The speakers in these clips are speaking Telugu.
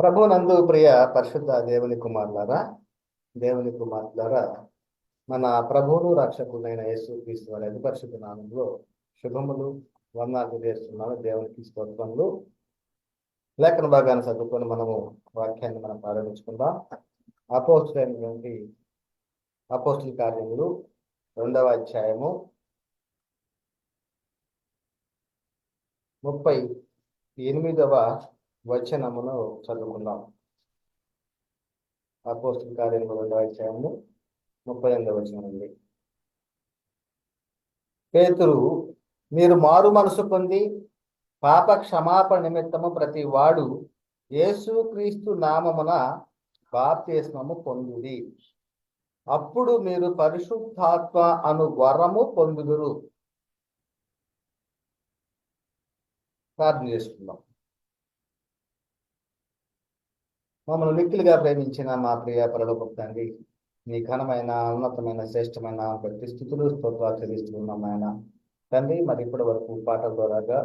ప్రభునందు ప్రియ పరిశుద్ధ దేవుని కుమారులారా, మన ప్రభువును రక్షకుడైన యేసుక్రీస్తు వారి అతి పరిశుద్ధ నామంలో శుభములు వందనాలు చేస్తున్నాను. దేవునికి స్తోత్రములు. లేఖన భాగాన్ని చదువుకొని మనము వాక్యాన్ని మనం ప్రారంభించుకుందాం. అపోస్తుల కార్యములు 2వ అధ్యాయము 38వ వచనమును చదువుకుందాం. అపోస్తుల కార్యములు 2వ అధ్యాయము 38వ వచనం నుండి. పేతురు, మీరు మారు మనసు పొంది పాప క్షమాపణ నిమిత్తము ప్రతి వాడు యేసుక్రీస్తు నామమున బాప్తిస్మము పొందుడి, అప్పుడు మీరు పరిశుద్ధాత్మ అను వరము పొందుదురు. ప్రార్థన చేసుకుందాం. మమ్మల్ని మిక్కిలిగా ప్రేమించిన మా ప్రియ పరలోకపు తండ్రి, నీ ఘనమైన ఉన్నతమైన శ్రేష్టమైన ప్రతి స్థుతులు స్తోత్రాలు చెల్లిస్తున్నాం ఆయన తండ్రి. మరి ఇప్పటి వరకు పాటల ద్వారాగా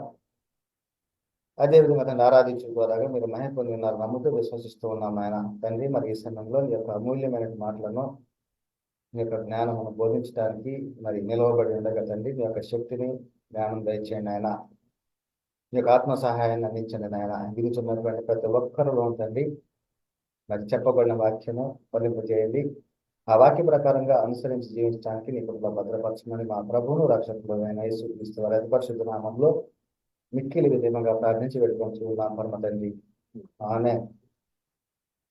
అదేవిధంగా తండ్రి ఆరాధించడం ద్వారాగా మీరు మహిమ పొంది ఉన్నారు, నమ్ముతూ విశ్వసిస్తూ ఉన్నాం ఆయన తండ్రి. మరి ఈ సమయంలో నీ యొక్క అమూల్యమైన మాటలను మీ యొక్క జ్ఞానమును బోధించడానికి మరి నిలవబడి ఉండగా తండ్రి, మీ యొక్క శక్తిని జ్ఞానం దయచేయండి ఆయన. మీ యొక్క ఆత్మ సహాయాన్ని అందించండి ఆయన. దిగుతున్నటువంటి ప్రతి ఒక్కరిలో తండ్రి మరి చెప్పబడిన వాక్యము ఫలింపజేయండి. ఆ వాక్య ప్రకారంగా అనుసరించి జీవించడానికి నీ కృపలో భద్రపరచమని మా ప్రభువును రక్షకుడు అయిన యేసుక్రీస్తు వారి అతి పరిశుద్ధ నామంలో మిక్కిలి విధంగా ప్రార్థించి వెళ్ళుకుంటున్నాం పరమ తండ్రి, ఆమేన్.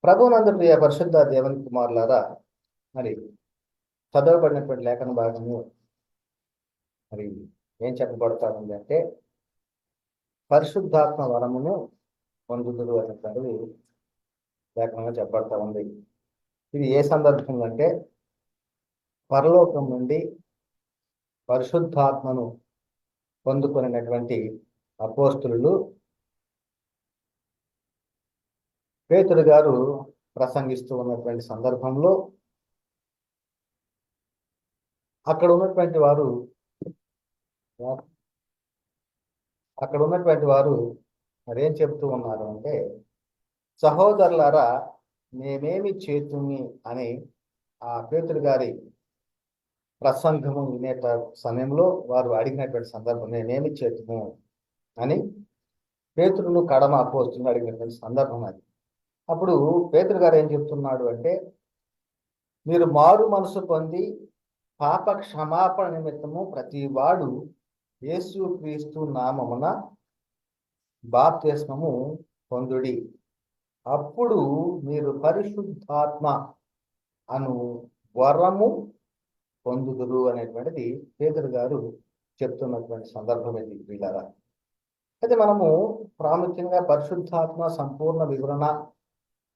ప్రభువునందు ప్రియ పరిశుద్ధ దేవుని కుమారులారా, మరి చదవబడినటువంటి లేఖన భాగము మరి ఏం చెప్పబడతా ఉంది అంటే, పరిశుద్ధాత్మ వరమును పొందుదురు అనేటువంటిది లేఖనంగా చెప్పబడతా ఉంది. ఇది ఏ సందర్భంలో అంటే, పరలోకం నుండి పరిశుద్ధాత్మను పొందుకునేటువంటి అపోస్తులు పేతురు గారు ప్రసంగిస్తూ ఉన్నటువంటి సందర్భంలో అక్కడ ఉన్నటువంటి వారు మరేం చెబుతూ ఉన్నారు అంటే, సహోదరులారా మేమేమి చేతుమి అని ఆ పేతురు గారి ప్రసంగము వినేట సమయంలో వారు అడిగినటువంటి సందర్భం, మేమేమి చేతుము అని పేతురును కడమ అపోస్తులను అడిగినటువంటి సందర్భం అది. అప్పుడు పేతురు గారు ఏం చెప్తున్నాడు అంటే, మీరు మారు మనసు పొంది పాప క్షమాపణ నిమిత్తము ప్రతి వాడు యేసుక్రీస్తు నామమున బాప్తిస్మము పొందుడి, అప్పుడు మీరు పరిశుద్ధాత్మ అను వరము పొందుదురు అనేటువంటిది పేతురు గారు చెప్తున్నటువంటి సందర్భం ఇది వీళ్ళరా. అయితే మనము ప్రాముఖ్యంగా పరిశుద్ధాత్మ సంపూర్ణ వివరణ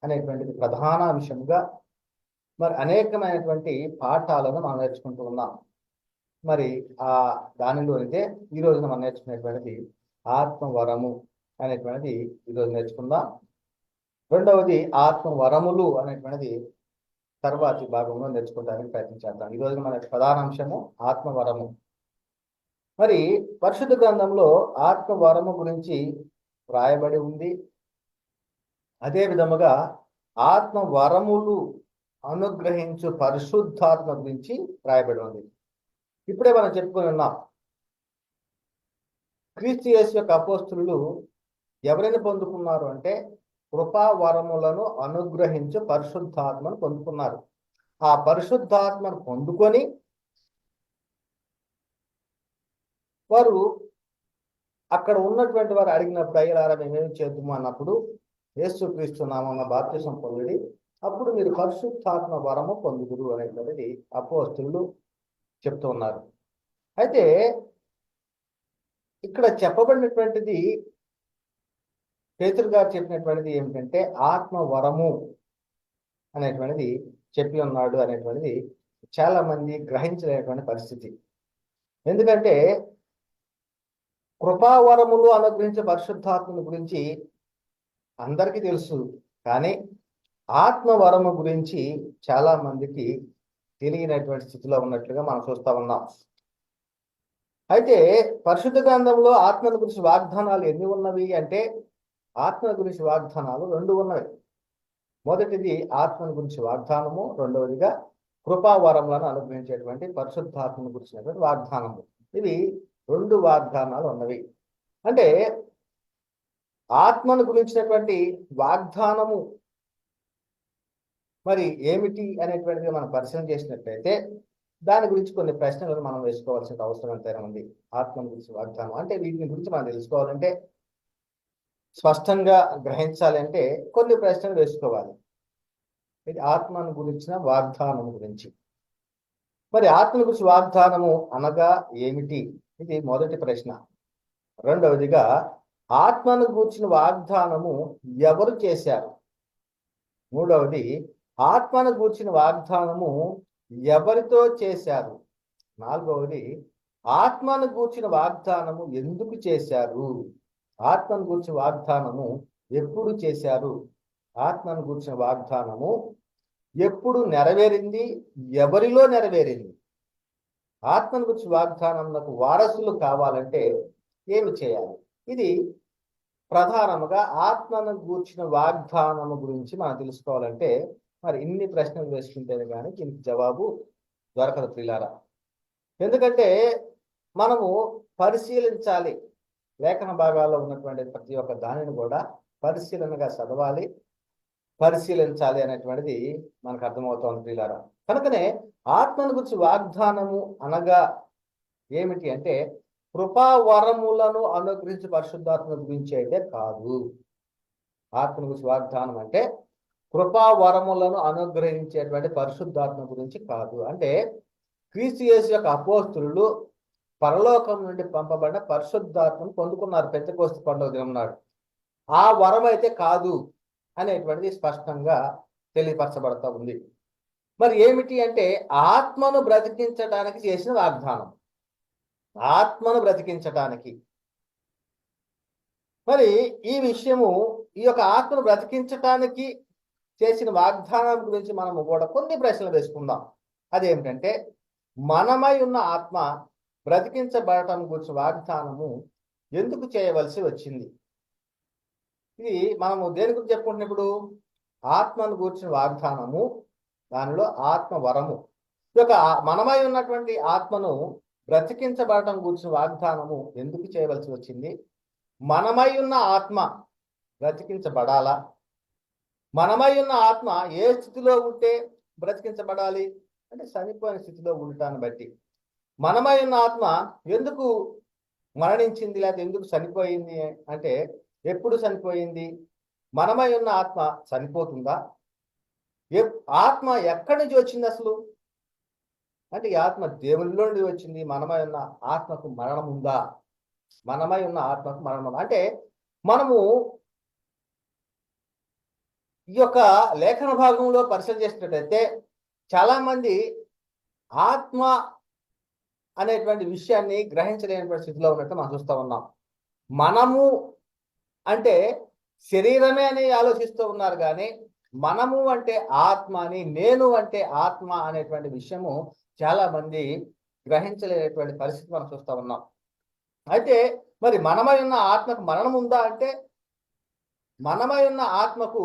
అనేటువంటిది ప్రధాన అంశంగా మరి అనేకమైనటువంటి పాఠాలను మనం నేర్చుకుంటూ ఉన్నాం. మరి దానిలో అయితే ఈ రోజున మనం నేర్చుకునేటువంటిది ఆత్మవరము అనేటువంటిది ఈరోజు నేర్చుకుందాం. రెండవది ఆత్మవరములు అనేటువంటిది తర్వాతి భాగంలో నేర్చుకోవడానికి ప్రయత్నించేద్దాం. ఈ రోజు మన ప్రధాన అంశము ఆత్మవరము. మరి పరిశుద్ధ గ్రంథంలో ఆత్మవరము గురించి వ్రాయబడి ఉంది. అదే విధముగా ఆత్మవరములు అనుగ్రహించు పరిశుద్ధాత్మ గురించి వ్రాయబడి ఉంది. ఇప్పుడే మనం చెప్పుకొని ఉన్నాం, క్రీస్తు యేసు యొక్క అపోస్తులు ఎవరైనా పొందుకున్నారు అంటే కృపావరములను అనుగ్రహించు పరిశుద్ధాత్మను పొందుకున్నారు. ఆ పరిశుద్ధాత్మను పొందుకొని వారు అక్కడ ఉన్నటువంటి వారు అడిగినప్పుడు, అయ్యలారా మేమేమి చేద్దాము అన్నప్పుడు, యేసుక్రీస్తు నామమున బాప్తిసం పొందుడి, అప్పుడు మీరు పరిశుద్ధాత్మ వరము పొందుదురు అనేటువంటిది అపోస్తులు చెప్తూ ఉన్నారు. అయితే ఇక్కడ చెప్పబడినటువంటిది, పేతురు గారు చెప్పినటువంటిది ఏమిటంటే ఆత్మవరము అనేటువంటిది చెప్పి ఉన్నాడు అనేటువంటిది చాలా మంది గ్రహించలేనటువంటి పరిస్థితి. ఎందుకంటే కృపావరములు అనుగ్రహించే పరిశుద్ధాత్మను గురించి అందరికీ తెలుసు, కానీ ఆత్మవరము గురించి చాలా మందికి తెలియనటువంటి స్థితిలో ఉన్నట్లుగా మనం చూస్తా ఉన్నాం. అయితే పరిశుద్ధ గ్రంథంలో ఆత్మను గురించి వాగ్దానాలు ఎన్ని ఉన్నవి అంటే ఆత్మ గురించి వాగ్దానాలు రెండు ఉన్నవి. మొదటిది ఆత్మను గురించి వాగ్దానము, రెండవదిగా కృపావరములను అనుగ్రహించేటువంటి పరిశుద్ధాత్మను గురించినటువంటి వాగ్దానము. ఇవి రెండు వాగ్దానాలు ఉన్నవి. అంటే ఆత్మను గురించినటువంటి వాగ్దానము మరి ఏమిటి అనేటువంటిది మనం పరిశీలన చేసినట్లయితే దాని గురించి కొన్ని ప్రశ్నలు మనం వేసుకోవాల్సిన అవసరం ఎంతైనా ఉంది. ఆత్మను గురించి వాగ్దానం అంటే వీటిని గురించి మనం తెలుసుకోవాలంటే, స్పష్టంగా గ్రహించాలి అంటే కొన్ని ప్రశ్నలు వేసుకోవాలి. ఇది ఆత్మను గురించిన వాగ్దానం గురించి. మరి ఆత్మను గురించి వాగ్దానము అనగా ఏమిటి? ఇది మొదటి ప్రశ్న. రెండవదిగా ఆత్మను గూర్చిన వాగ్దానము ఎవరు చేశారు? మూడవది ఆత్మను గూర్చిన వాగ్దానము ఎవరితో చేశారు? నాలుగవది ఆత్మను గూర్చిన వాగ్దానము ఎందుకు చేశారు? ఆత్మను గూర్చిన వాగ్దానము ఎప్పుడు చేశారు? ఆత్మను గూర్చిన వాగ్దానము ఎప్పుడు నెరవేరింది? ఎవరిలో నెరవేరింది? ఆత్మను గురించి వాగ్దానంకు వారసులు కావాలంటే ఏమి చేయాలి? ఇది ప్రధానముగా ఆత్మను గూర్చిన వాగ్దానము గురించి మనం తెలుసుకోవాలంటే మరి ఇన్ని ప్రశ్నలు వేసుకుంటేనే కానీ దీనికి జవాబు దొరకదు ప్రియులారా. ఎందుకంటే మనము పరిశీలించాలి, లేఖన భాగాల్లో ఉన్నటువంటి ప్రతి ఒక్క దానిని కూడా పరిశీలనగా చదవాలి, పరిశీలించాలి అనేటువంటిది మనకు అర్థమవుతోంది ప్రియులారా. కనుకనే ఆత్మను గురించి వాగ్దానము అనగా ఏమిటి అంటే కృపావరములను అనుగ్రహించి పరిశుద్ధాత్మ గురించి అయితే కాదు. ఆత్మను గురించి వాగ్దానం అంటే కృపావరములను అనుగ్రహించేటువంటి పరిశుద్ధాత్మ గురించి కాదు. అంటే క్రీస్తు యేసు యొక్క అపోస్తులు పరలోకం నుండి పంపబడిన పరిశుద్ధాత్మను పొందుకున్నారు పెంతెకోస్తు పండుగ దినం నాడు. ఆ వరం అయితే కాదు అనేటువంటిది స్పష్టంగా తెలియపరచబడతా ఉంది. మరి ఏమిటి అంటే ఆత్మను బ్రతికించడానికి చేసిన వాగ్దానం. ఆత్మను బ్రతికించటానికి. మరి ఈ విషయము, ఈ యొక్క ఆత్మను బ్రతికించటానికి చేసిన వాగ్దానం గురించి మనము కూడా కొన్ని ప్రశ్నలు వేసుకుందాం. అదేమిటంటే మనమై ఉన్న ఆత్మ బ్రతికించబడటం గురించి వాగ్దానము ఎందుకు చేయవలసి వచ్చింది? ఇది మనము దేని గురించి చెప్పుకుంటున్నప్పుడు ఆత్మను గూర్చిన వాగ్దానము, దానిలో ఆత్మ వరము. ఈ యొక్క మనమై ఉన్నటువంటి ఆత్మను బ్రతికించబడటం గురించి వాగ్దానము ఎందుకు చేయవలసి వచ్చింది? మనమై ఉన్న ఆత్మ బ్రతికించబడాలా? మనమై ఉన్న ఆత్మ ఏ స్థితిలో ఉంటే బ్రతికించబడాలి అంటే చనిపోయిన స్థితిలో ఉండటాన్ని బట్టి. మనమై ఉన్న ఆత్మ ఎందుకు మరణించింది లేదా ఎందుకు చనిపోయింది అంటే ఎప్పుడు చనిపోయింది? మనమై ఉన్న ఆత్మ చనిపోతుందా? ఆత్మ ఎక్కడి నుంచి వచ్చింది అసలు అంటే ఈ ఆత్మ దేవునిలో నుండి వచ్చింది. మనమై ఉన్న ఆత్మకు మరణం ఉందా? మనమై ఉన్న ఆత్మకు మరణం ఉందా అంటే మనము ఈ యొక్క లేఖన భాగంలో పరిశీలన చేసినట్టయితే చాలా మంది ఆత్మ అనేటువంటి విషయాన్ని గ్రహించలేనటువంటి స్థితిలో ఉన్నట్టు మనం చూస్తూ ఉన్నాం. మనము అంటే శరీరమే అని ఆలోచిస్తూ ఉన్నారు, కానీ మనము అంటే ఆత్మ అని, నేను అంటే ఆత్మ అనేటువంటి విషయము చాలా మంది గ్రహించలేనటువంటి పరిస్థితి మనం చూస్తూ ఉన్నాం. అయితే మరి మనమై ఉన్న ఆత్మకు మరణం ఉందా అంటే మనమై ఉన్న ఆత్మకు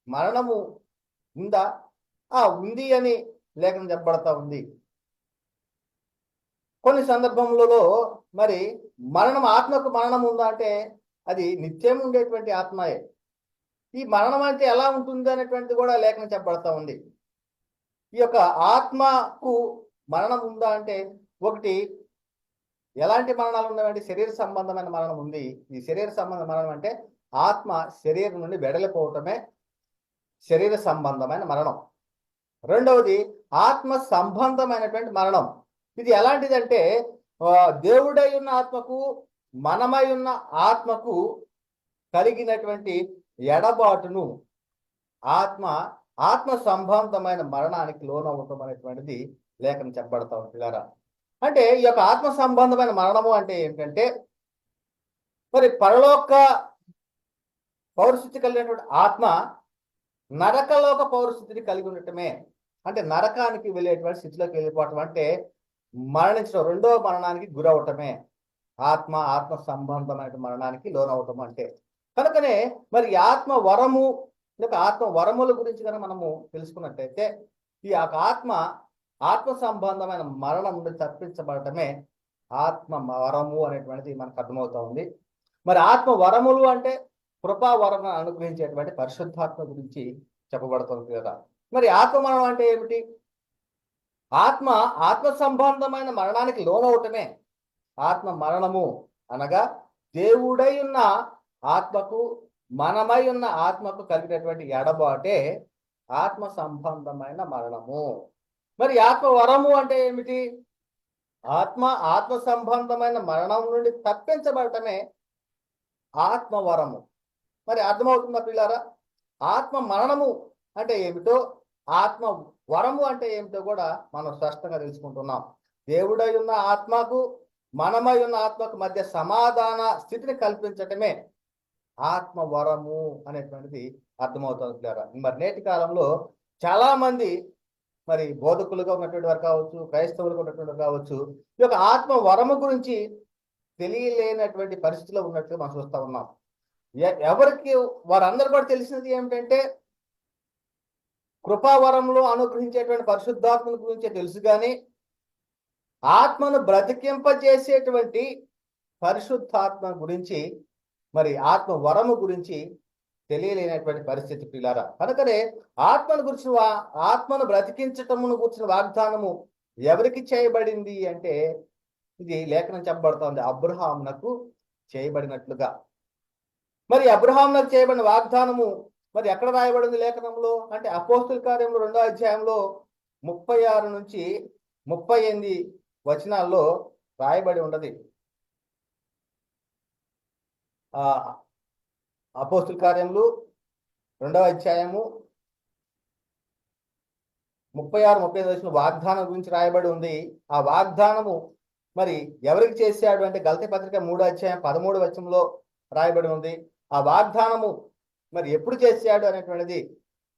మరణము ఉందా? ఉంది అని లేఖనం చెప్పబడతా ఉంది. కొన్ని సందర్భములలో మరి ఆత్మకు మరణం ఉందా అంటే అది నిత్యం ఉండేటువంటి ఆత్మయే. ఈ మరణం అంటే ఎలా ఉంటుంది అనేటువంటిది కూడా లేఖనం చెప్పబడతా ఉంది. ఈ యొక్క ఆత్మకు మరణం ఉందా అంటే ఒకటి ఎలాంటి మరణాలు ఉన్నాయంటే శరీర సంబంధమైన మరణం ఉంది. ఈ శరీర సంబంధ మరణం అంటే ఆత్మ శరీరం నుండి వెడలిపోవటమే శరీర సంబంధమైన మరణం. రెండవది ఆత్మ సంబంధమైనటువంటి మరణం. ఇది ఎలాంటిదంటే దేవుడై ఉన్న ఆత్మకు మనమై ఉన్న ఆత్మకు కలిగినటువంటి ఎడబాటును ఆత్మ సంబంధమైన మరణానికి లోనవటం అనేటువంటిది లేఖనం చెప్పబడతా ఉంటారా. అంటే ఈ యొక్క ఆత్మ సంబంధమైన మరణము అంటే ఏంటంటే మరి పరలోక పౌరస్థితి కలిగినటువంటి ఆత్మ నరకలోక పౌరస్థితిని కలిగి ఉండటమే. అంటే నరకానికి వెళ్ళేటువంటి స్థితిలోకి వెళ్ళిపోవటం అంటే మరణించడం, రెండవ మరణానికి గురవటమే ఆత్మ సంబంధమైన మరణానికి లోనవటం అంటే. కనుకనే మరి ఆత్మ వరము లేక ఆత్మ వరముల గురించి కనుక మనము తెలుసుకున్నట్టయితే ఈ యొక్క ఆత్మ సంబంధమైన మరణం నుండి తప్పించబడటమే ఆత్మ వరము అనేటువంటిది మనకు అర్థమవుతా ఉంది. మరి ఆత్మ వరములు అంటే కృపా వరం అనుగ్రహించేటువంటి పరిశుద్ధాత్మ గురించి చెప్పబడుతుంది కదా. మరి ఆత్మ మరణం అంటే ఏమిటి? ఆత్మ సంబంధమైన మరణానికి లోనవటమే ఆత్మ మరణము అనగా దేవుడై ఉన్న ఆత్మకు మనమై ఉన్న ఆత్మకు కలిగినటువంటి ఎడబాటే ఆత్మ సంబంధమైన మరణము. మరి ఆత్మ వరము అంటే ఏమిటి? ఆత్మ సంబంధమైన మరణం నుండి తప్పించబడటమే ఆత్మ వరము. మరి అర్థమవుతుందా పిల్లారా? ఆత్మ మరణము అంటే ఏమిటో, ఆత్మ వరము అంటే ఏమిటో కూడా మనం స్పష్టంగా తెలుసుకుంటున్నాం. దేవుడై ఉన్న ఆత్మకు మనమై ఉన్న ఆత్మకు మధ్య సమాధాన స్థితిని కల్పించటమే ఆత్మ వరము అనేటువంటిది అర్థమవుతుంది పిల్లారా. మరి నేటి కాలంలో చాలా మంది మరి బోధకులుగా ఉన్నటువంటి వారు కావచ్చు, క్రైస్తవులుగా ఉన్నటువంటి వారు కావచ్చు, ఈ యొక్క ఆత్మ వరము గురించి తెలియలేనటువంటి పరిస్థితిలో ఉన్నట్లు మనం చూస్తూ ఉన్నాం. ఎవరికి వారందరూ కూడా తెలిసినది ఏమిటంటే కృపావరంలో అనుగ్రహించేటువంటి పరిశుద్ధాత్మల గురించే తెలుసు, కానీ ఆత్మను బ్రతికింపజేసేటువంటి పరిశుద్ధాత్మ గురించి మరి ఆత్మ వరము గురించి తెలియలేనటువంటి పరిస్థితి పిల్లారా. కనుకనే ఆత్మను బ్రతికించటమును గురించిన వాగ్దానము ఎవరికి చేయబడింది అంటే ఇది లేఖనం చెప్పబడుతోంది, అబ్రహామునకు చేయబడినట్లుగా. మరి అబ్రహామునకు చేయబడిన వాగ్దానము మరి ఎక్కడ రాయబడింది లేఖనంలో అంటే అపోస్తుల కార్యంలో 2వ అధ్యాయంలో 36 నుంచి 38 వచనాల్లో రాయబడి ఉన్నది. అపోస్తుల కార్యములు 2వ అధ్యాయము 36-38 వచనం వాగ్దానం గురించి రాయబడి ఉంది. ఆ వాగ్దానము మరి ఎవరికి చేశాడు అంటే గలతీ పత్రిక 3వ అధ్యాయం 13వ వచనంలో రాయబడి ఉంది. ఆ వాగ్దానము మరి ఎప్పుడు చేశాడు అనేటువంటిది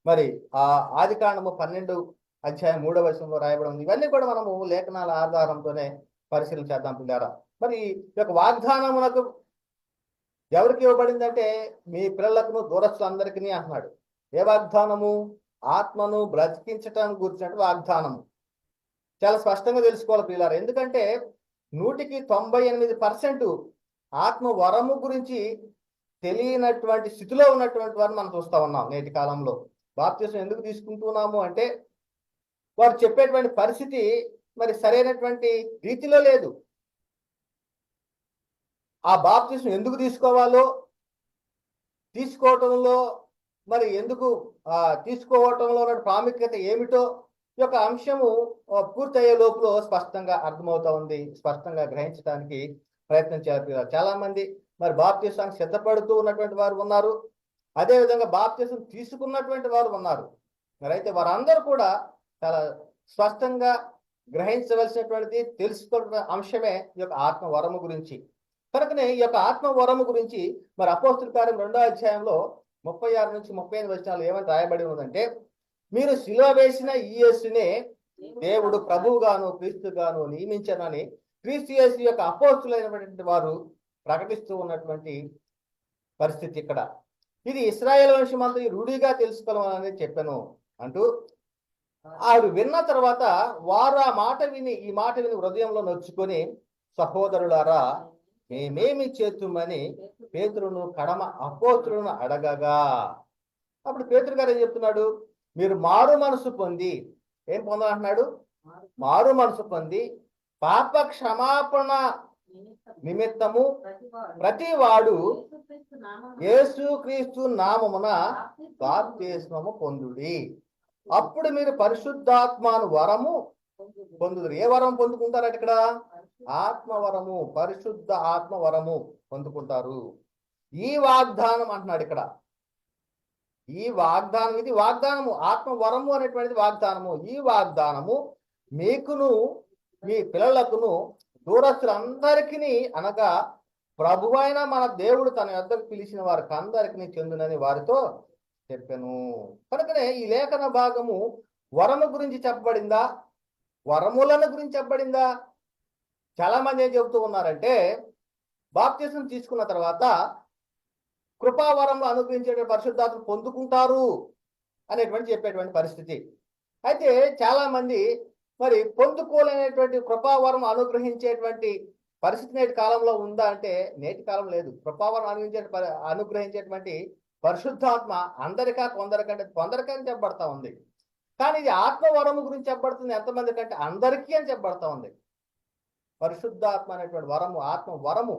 మరి ఆ ఆదికాండము 12వ అధ్యాయం 3వ వచనంలో రాయబడి ఉంది. ఇవన్నీ కూడా మనము లేఖనాల ఆధారంతోనే పరిశీలన చేద్దాం పిల్లారా. మరి ఈ యొక్క వాగ్దానమునకు ఎవరికి ఇవ్వబడిందంటే మీ పిల్లలకు దూరస్తులందరికీ అంటున్నాడు. ఏ వాగ్దానము? ఆత్మను బ్రతికించటం గురించినట్టు వాగ్దానము. చాలా స్పష్టంగా తెలుసుకోవాలి పిల్లారా. ఎందుకంటే 100% ఆత్మ వరము గురించి తెలియనటువంటి స్థితిలో ఉన్నటువంటి వారిని మనం చూస్తా ఉన్నాం నేటి కాలంలో. బాప్తిసం ఎందుకు తీసుకుంటున్నాము అంటే వారు చెప్పేటువంటి పరిస్థితి మరి సరైనటువంటి రీతిలో లేదు. ఆ బాప్తిసం ఎందుకు తీసుకోవాలో, తీసుకోవటంలో మరి ఎందుకు తీసుకోవటంలో ఉన్న ప్రాముఖ్యత ఏమిటో ఈ యొక్క అంశము పూర్తయ్యే లోపల స్పష్టంగా అర్థమవుతా ఉంది. స్పష్టంగా గ్రహించడానికి ప్రయత్నం చేయాలి. చాలా మంది మరి బాప్తిసానికి సిద్ధపడుతూ ఉన్నటువంటి వారు ఉన్నారు, అదేవిధంగా బాప్తిసం తీసుకున్నటువంటి వారు ఉన్నారు. మరి అయితే వారందరూ కూడా చాలా స్పష్టంగా గ్రహించవలసినటువంటిది తెలుసుకున్న అంశమే ఈ యొక్క ఆత్మ వరము గురించి. కనుకనే ఈ యొక్క ఆత్మ వరము గురించి మరి అపోస్తుల కార్యం 2వ అధ్యాయంలో 36 నుంచి 38 వచనాలు ఏమని రాయబడి ఉన్నదంటే, మీరు శిలువ వేసిన ఈ యేసునే దేవుడు ప్రభువుగాను క్రీస్తుగాను నియమించనని క్రీస్తు యేసు యొక్క అపోస్తులైనటువంటి వారు ప్రకటిస్తూ ఉన్నటువంటి పరిస్థితి ఇక్కడ. ఇది ఇశ్రాయేలు వంశమంతా రూఢిగా తెలుసుకోవాలని చెప్పాను అంటూ ఆవిడ విన్న తర్వాత వారు ఈ మాట విని హృదయంలో నొచ్చుకొని, సహోదరులారా మేమేమి చేతుమని పేతురును కడమ అపోస్తులను అడగగా, అప్పుడు పేతురు గారు ఏం చెప్తున్నాడు? మీరు మారు మనసు పొంది ఏం పొందాలంటున్నాడు? మారు మనసు పొంది పాప క్షమాపణ నిమిత్తము ప్రతి వాడు యేసుక్రీస్తు నామమున బాప్తిస్మము పొందుడి, అప్పుడు మీరు పరిశుద్ధాత్మను వరము పొందుదురు. ఏ వరం పొందుకుంటారట ఇక్కడ? ఆత్మవరము, పరిశుద్ధ ఆత్మవరము పొందుకుంటారు. ఈ వాగ్దానం అంటున్నాడు ఇక్కడ. ఈ వాగ్దానం, ఇది వాగ్దానము, ఆత్మవరము అనేటువంటిది వాగ్దానము. ఈ వాగ్దానము మీకును మీ పిల్లలకును దూరస్తులందరికీ అనగా ప్రభువైన మన దేవుడు తన యొద్దకు పిలిచిన వారికి అందరికీ చెందునని వారితో చెప్పాను. కనుకనే ఈ లేఖన భాగము వరము గురించి చెప్పబడిందా, వరములను గురించి చెప్పబడిందా? చాలా మంది ఏం చెబుతూ ఉన్నారంటే బాప్తిసం తీసుకున్న తర్వాత కృపావరంలో అనుగ్రహించే పరిశుద్ధాత్మ పొందుకుంటారు అనేటువంటి చెప్పేటువంటి పరిస్థితి. అయితే చాలా మంది మరి పొందుకోలేనటువంటి కృపావరం అనుగ్రహించేటువంటి పరిస్థితి నేటి కాలంలో ఉందా అంటే నేటి కాలం లేదు. కృపావరం అనుగ్రహించేటువంటి పరిశుద్ధాత్మ అందరికా కొందరికని చెప్పబడతా ఉంది. కానీ ఇది ఆత్మవరము గురించి చెప్పబడుతుంది ఎంతమంది కంటే అందరికీ అని చెప్పబడతా ఉంది. పరిశుద్ధాత్మ అనేటువంటి వరము, ఆత్మ వరము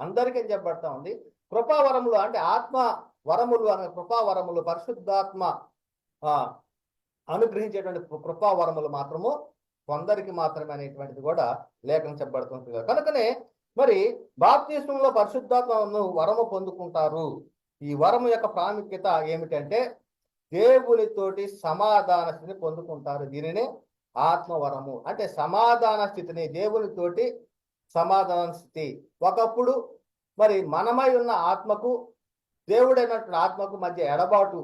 అందరికీ అని చెప్పబడతా ఉంది. కృపావరములు అంటే ఆత్మ వరములు అనే కృపావరములు, పరిశుద్ధాత్మ అనుగ్రహించేటువంటి కృపావరములు మాత్రము కొందరికి మాత్రమే అనేటువంటిది కూడా లేఖనం చెప్పబడుతుంది. కనుకనే మరి బాప్తిస్మంలో పరిశుద్ధాత్మను వరము పొందుకుంటారు. ఈ వరము యొక్క ప్రాముఖ్యత ఏమిటంటే దేవునితోటి సమాధాన స్థితిని పొందుకుంటారు. దీనినే ఆత్మవరము అంటే సమాధాన స్థితిని, దేవునితోటి సమాధాన స్థితి. ఒకప్పుడు మరి మనమై ఉన్న ఆత్మకు దేవుడైనటువంటి ఆత్మకు మధ్య ఎడబాటు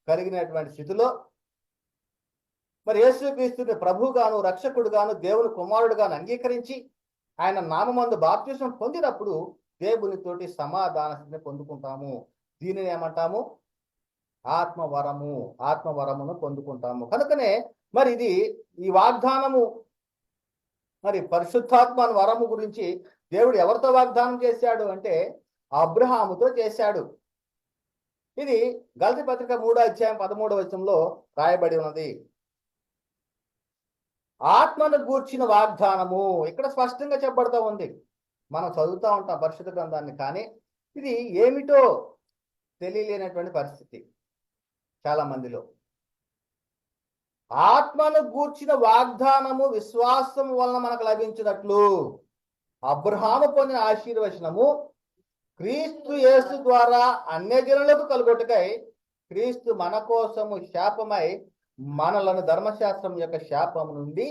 కలిగినటువంటి స్థితిలో మరి యేసుక్రీస్తుని ప్రభుగాను రక్షకుడుగాను దేవుని కుమారుడుగాను అంగీకరించి ఆయన నామమందు బాప్తిస్మం పొందినప్పుడు దేవునితోటి సమాధాన స్థితిని పొందుకుంటాము. దీనిని ఏమంటాము? ఆత్మవరము. ఆత్మవరమును పొందుకుంటాము. కనుకనే మరి ఇది ఈ వాగ్దానము మరి పరిశుద్ధాత్మ వరము గురించి దేవుడు ఎవరితో వాగ్దానం చేశాడు అంటే అబ్రహాముతో చేశాడు. ఇది గలతీ పత్రిక 3:13 రాయబడి ఉన్నది. ఆత్మను గూర్చిన వాగ్దానము ఇక్కడ స్పష్టంగా చెప్పబడతా ఉంది. మనం చదువుతూ ఉంటాం పరిశుద్ధ గ్రంథాన్ని, కానీ ఇది ఏమిటో తెలియలేనటువంటి పరిస్థితి చాలా మందిలో. ఆత్మను గూర్చిన వాగ్దానము విశ్వాసం వలన మనకు లభించినట్లు అబ్రహాము పొందిన ఆశీర్వచనము క్రీస్తు యేసు ద్వారా అన్యజనులకు కలుగొట్టుకై క్రీస్తు మన కోసము శాపమై మనలను ధర్మశాస్త్రం యొక్క శాపము నుండి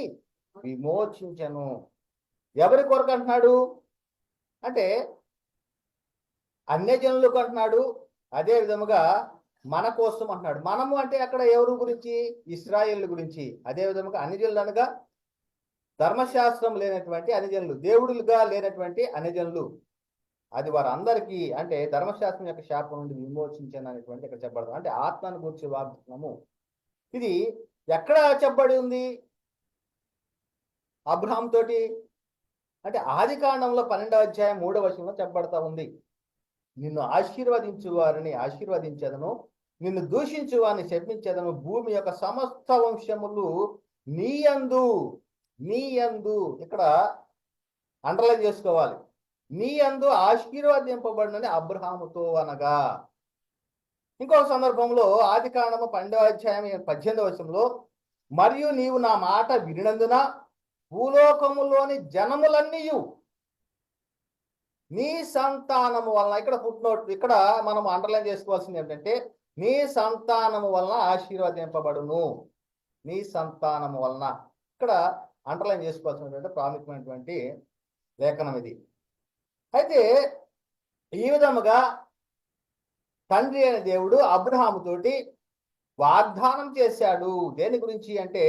విమోచించెను. ఎవరి కొరకు అంటున్నాడు అంటే అన్యజనులకు అంటున్నాడు, అదే విధముగా మన కోసం అంటున్నాడు. మనము అంటే అక్కడ ఎవరు గురించి? ఇశ్రాయేలు గురించి. అదే విధముగా అన్యజనులు అనగా ధర్మశాస్త్రం లేనటువంటి అన్యజనులు, దేవుడులుగా లేనటువంటి అన్యజనులు. అది వారందరికీ అంటే ధర్మశాస్త్రం యొక్క శాపం నుండి విమోచించను అనేటువంటి ఇక్కడ చెప్పబడతాం. అంటే ఆత్మను గురించి వాగ్దానము ఇది ఎక్కడ చెప్పబడి ఉంది? అబ్రహాం తోటి అంటే ఆదికాండంలో 12:3 చెప్పబడతా ఉంది. నిన్ను ఆశీర్వదించు వారిని ఆశీర్వదించేదను, నిన్ను దూషించు వారిని శపించేదను, భూమి యొక్క సమస్త వంశములు నీ యందు ఇక్కడ అండర్లైన్ చేసుకోవాలి. నీ యందు ఆశీర్వదింపబడినని అబ్రహాముతో అనగా. ఇంకొక సందర్భంలో ఆదికాండము 12:18 మరియు నీవు నా మాట వినినందున భూలోకములోని జనములన్నీయు నీ సంతానము వలన, ఇక్కడ ఫుట్నోట్ ఇక్కడ మనం అండర్లైన్ చేసుకోవాల్సింది ఏంటంటే నీ సంతానము వలన ఆశీర్వదింపబడును. నీ సంతానము వలన ఇక్కడ అండర్లైన్ చేసుకోవాల్సినటువంటి ప్రాముఖ్యమైనటువంటి లేఖనం ఇది. అయితే ఈ విధముగా తండ్రి అయిన దేవుడు అబ్రహాముతోటి వాగ్దానం చేశాడు. దేని గురించి అంటే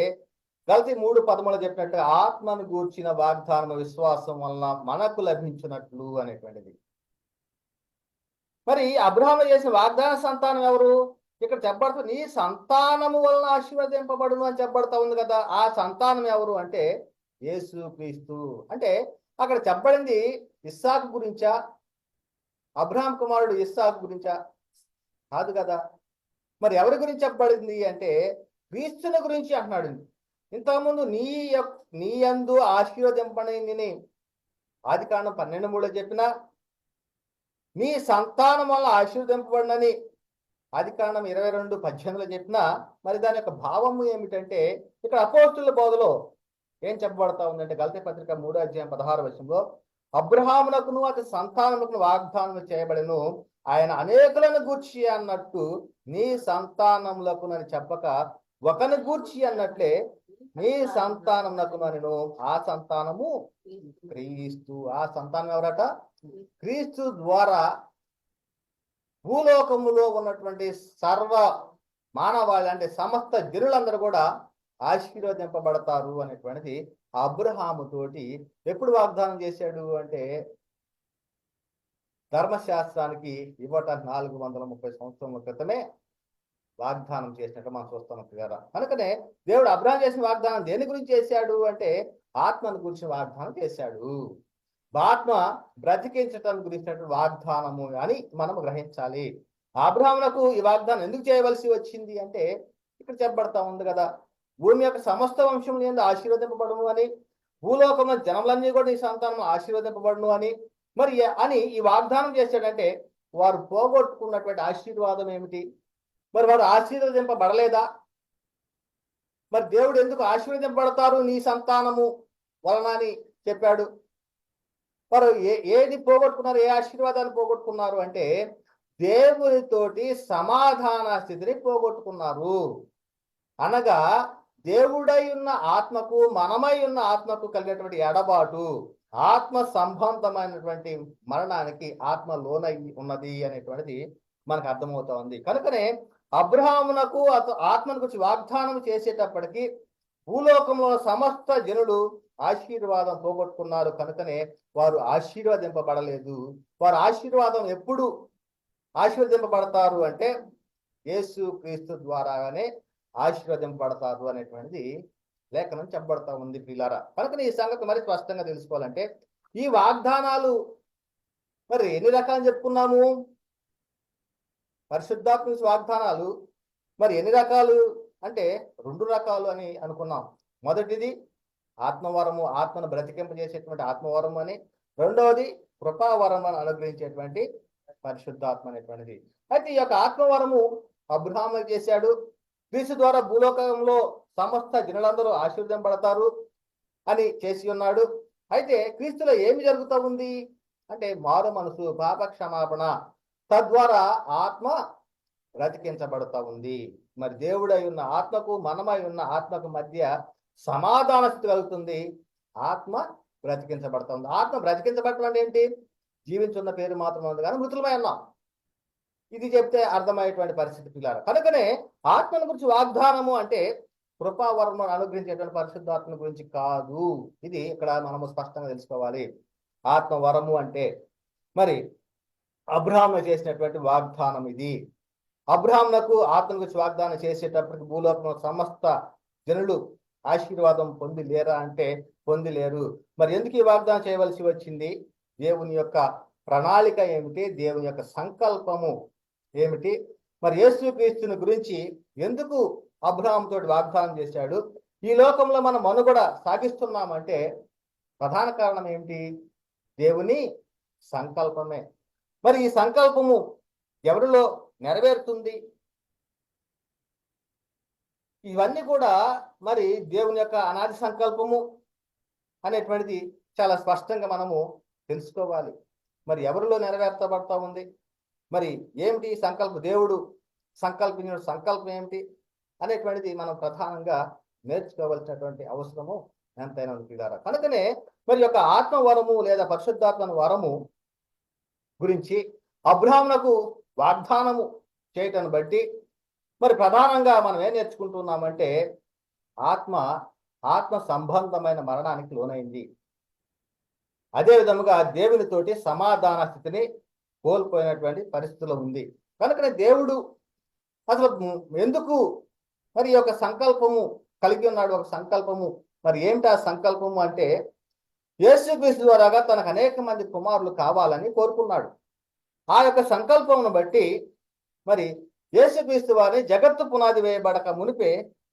గలతీ 3:13 చెప్పినట్టు ఆత్మను గూర్చిన వాగ్దానం విశ్వాసం వలన మనకు లభించినట్లు అనేటువంటిది. మరి అబ్రహాము చేసిన వాగ్దాన సంతానం ఎవరు? ఇక్కడ చెప్పబడుతుంది నీ సంతానము వలన ఆశీర్వదింపబడును అని చెప్పబడతా ఉంది కదా. ఆ సంతానం ఎవరు అంటే యేసుక్రీస్తు. అంటే అక్కడ చెప్పబడింది ఇస్సాకు గురించా, అబ్రహాం కుమారుడు ఇస్సాకు గురించా? కాదు కదా. మరి ఎవరి గురించి చెప్పబడింది అంటే క్రీస్తుని గురించి అంటున్నాడు. ఇంతకుముందు నీ యందు ఆశీర్వదింపని ఆదికాండం 12:3 చెప్పిన, నీ సంతానం వల్ల ఆశీర్వదింపబడినని ఆదికాండం 22:18 చెప్పిన, మరి దాని యొక్క భావము ఏమిటంటే ఇక్కడ అపోస్తుల బోధలో ఏం చెప్పబడతా ఉందంటే గలతీ పత్రిక 3:16 అబ్రహామునకును అతని సంతానమునకును వాగ్దానం చేయబడెను, ఆయన అనేకులను గూర్చి అన్నట్టు నీ సంతానములకు అని చెప్పక ఒకని గూర్చి అన్నట్లే నీ సంతానమునకు నేను. ఆ సంతానము క్రీస్తు. ఆ సంతానం ఎవరట? క్రీస్తు ద్వారా భూలోకములో ఉన్నటువంటి సర్వ మానవాళి అంటే సమస్త జనులందరూ కూడా ఆశీర్వదింపబడతారు అనేటువంటిది అబ్రహాము తోటి ఎప్పుడు వాగ్దానం చేశాడు అంటే ధర్మశాస్త్రానికి ఇవ్వటానికి 430 సంవత్సరాల క్రితమే వాగ్దానం చేసినట్టు మనం చూస్తాం కదా. కనుకనే దేవుడు అబ్రహాం చేసిన వాగ్దానం దేని గురించి చేశాడు అంటే ఆత్మను గురించి వాగ్దానం చేశాడు. ఆత్మ బ్రతికించటం గురించినటువంటి వాగ్దానము అని మనము గ్రహించాలి. అబ్రహామునకు ఈ వాగ్దానం ఎందుకు చేయవలసి వచ్చింది అంటే ఇక్కడ చెప్పబడతా ఉంది కదా, భూమి యొక్క సమస్త వంశములు ఏందో ఆశీర్వదింపబడును అని, భూలోకంలో జనములన్నీ కూడా ఈ సంతానం ఆశీర్వదింపబడును అని మరి అని ఈ వాగ్దానం చేశాడంటే వారు పోగొట్టుకున్నటువంటి ఆశీర్వాదం ఏమిటి? మరి వారు ఆశీర్వదింపబడలేదా? మరి దేవుడు ఎందుకు ఆశీర్వదింపబడతారు నీ సంతానము వలన అని చెప్పాడు? వారు ఏది పోగొట్టుకున్నారు? ఏ ఆశీర్వాదాన్ని పోగొట్టుకున్నారు అంటే దేవునితోటి సమాధాన స్థితిని పోగొట్టుకున్నారు. అనగా దేవుడై ఉన్న ఆత్మకు మనమై ఉన్న ఆత్మకు కలిగినటువంటి ఎడబాటు, ఆత్మ సంబంధమైనటువంటి మరణానికి ఆత్మ లోనై ఉన్నది అనేటువంటిది మనకు అర్థమవుతా ఉంది. కనుకనే అబ్రహామునకు ఆత్మను గురించి వాగ్దానం చేసేటప్పటికి భూలోకంలో సమస్త జనులు ఆశీర్వాదం పోగొట్టుకున్నారు. కనుకనే వారు ఆశీర్వదింపబడలేదు. వారు ఆశీర్వాదం ఎప్పుడు ఆశీర్వదింపబడతారు అంటే యేసు క్రీస్తు ద్వారానే ఆశీర్వదింపబడతారు అనేటువంటిది లేఖనం చెప్పబడతా ఉంది ప్రియులారా. కనుక ఈ సంగతి మరి స్పష్టంగా తెలుసుకోవాలంటే ఈ వాగ్దానాలు మరి ఎన్ని రకాలు చెప్పుకున్నాము? పరిశుద్ధాత్మ వాగ్దానాలు మరి ఎన్ని రకాలు అంటే 2 రకాలు అని అనుకున్నాం. మొదటిది ఆత్మవరము, ఆత్మను బ్రతికింపజేసేటువంటి ఆత్మవరం అని, రెండవది కృపావరం అని అనుగ్రహించేటువంటి పరిశుద్ధాత్మ అనేటువంటిది. అయితే ఈ యొక్క ఆత్మవరము అబ్రహాము చేశాడు. క్రీస్తు ద్వారా భూలోకంలో సమస్త జనులందరూ ఆశీర్వదింపబడతారు అని చేసి ఉన్నాడు. అయితే క్రీస్తులో ఏమి జరుగుతూ ఉంది అంటే మారు మనసు, పాప క్షమాపణ, తద్వారా ఆత్మ బ్రతికించబడుతూ ఉంది. మరి దేవుడై ఉన్న ఆత్మకు మనమై ఉన్న ఆత్మకు మధ్య సమాధాన స్థితి కలుగుతుంది. ఆత్మ బ్రతికించబడుతుంది. ఆత్మ బ్రతికించబడటం అంటే ఏంటి? జీవించున్న పేరు మాత్రం ఉంది కానీ మృతులమై ఉన్నాం. ఇది చెప్తే అర్థమయ్యేటువంటి పరిస్థితి పిల్లారు. కనుకనే ఆత్మల గురించి వాగ్దానము అంటే కృపావరము అనుగ్రహించేటువంటి పరిశుద్ధాత్మ గురించి కాదు. ఇది ఇక్కడ మనము స్పష్టంగా తెలుసుకోవాలి. ఆత్మవరము అంటే మరి అబ్రహాము చేసినటువంటి వాగ్దానం ఇది. అబ్రహామునకు ఆత్మ గురించి వాగ్దానం చేసేటప్పటికి భూలోకంలో సమస్త జనులు ఆశీర్వాదం పొంది లేరా అంటే పొందిలేరు. మరి ఎందుకు ఈ వాగ్దానం చేయవలసి వచ్చింది? దేవుని యొక్క ప్రణాళిక ఏమిటి? దేవుని యొక్క సంకల్పము ఏమిటి? మరి యేసుక్రీస్తుని గురించి ఎందుకు అబ్రహాము తోటి వాగ్దానం చేశాడు? ఈ లోకంలో మనం మనుగడ సాగిస్తున్నామంటే ప్రధాన కారణం ఏమిటి? దేవుని సంకల్పమే. మరి ఈ సంకల్పము ఎవరిలో నెరవేరుతుంది? ఇవన్నీ కూడా మరి దేవుని యొక్క అనాది సంకల్పము అనేటువంటిది చాలా స్పష్టంగా మనము తెలుసుకోవాలి. మరి ఎవరిలో నెరవేర్చబడతా ఉంది? మరి ఏమిటి సంకల్పం? దేవుడు సంకల్పించిన సంకల్పం ఏమిటి అనేటువంటిది మనం ప్రధానంగా నేర్చుకోవాల్సినటువంటి అవసరము ఎంతైనా ఉంది. కనుకనే మరి యొక్క ఆత్మవరము లేదా పరిశుద్ధాత్మ వరము గురించి అబ్రహామునకు వాగ్దానము చేయటాన్ని బట్టి మరి ప్రధానంగా మనం ఏం నేర్చుకుంటున్నామంటే ఆత్మ సంబంధమైన మరణానికి లోనైంది. అదే విధముగా దేవునితోటి సమాధాన స్థితిని కోల్పోయినటువంటి పరిస్థితిలో ఉంది. కనుకనే దేవుడు అసలు ఎందుకు మరి యొక్క సంకల్పము కలిగి ఉన్నాడు? ఒక సంకల్పము. మరి ఏమిటి ఆ సంకల్పము అంటే యేసుక్రీస్తు ద్వారాగా తనకు అనేక మంది కుమారులు కావాలని కోరుకున్నాడు. ఆ యొక్క సంకల్పమును బట్టి మరి యేసుక్రీస్తు వారిని జగత్తు పునాది వేయబడక మునిపే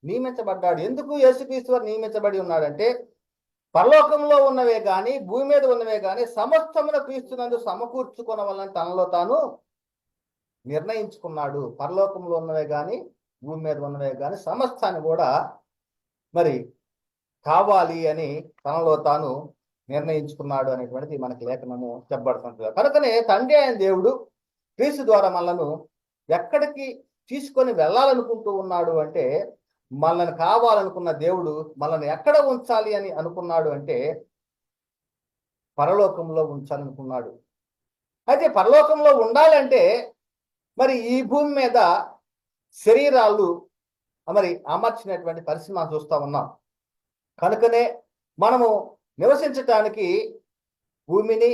నియమించబడ్డాడు. ఎందుకు యేసుక్రీస్తు వారు నియమించబడి ఉన్నాడంటే పరలోకంలో ఉన్నవే గాని భూమి మీద ఉన్నవే గాని సమస్తమున క్రీస్తునందు సమకూర్చుకొనవలని తనలో తాను నిర్ణయించుకున్నాడు. పరలోకంలో ఉన్నవే గాని భూమి మీద ఉన్నవే గాని సమస్తాన్ని కూడా మరి కావాలి అని తనలో తాను నిర్ణయించుకున్నాడు అనేటువంటిది మనకి లేఖనము చెప్పబడుతుంది. కనుకనే తండ్రి అయిన దేవుడు క్రీస్తు ద్వారా మనలను ఎక్కడికి తీసుకొని వెళ్ళాలనుకుంటూ ఉన్నాడు అంటే మనల్ని కావాలనుకున్న దేవుడు మనల్ని ఎక్కడ ఉంచాలి అని అనుకున్నాడు అంటే పరలోకంలో ఉంచాలనుకున్నాడు. అయితే పరలోకంలో ఉండాలంటే మరి ఈ భూమి మీద శరీరాలు మరి అమర్చినటువంటి పరిస్థితి మనం చూస్తూ ఉన్నాం. కనుకనే మనము నివసించటానికి భూమిని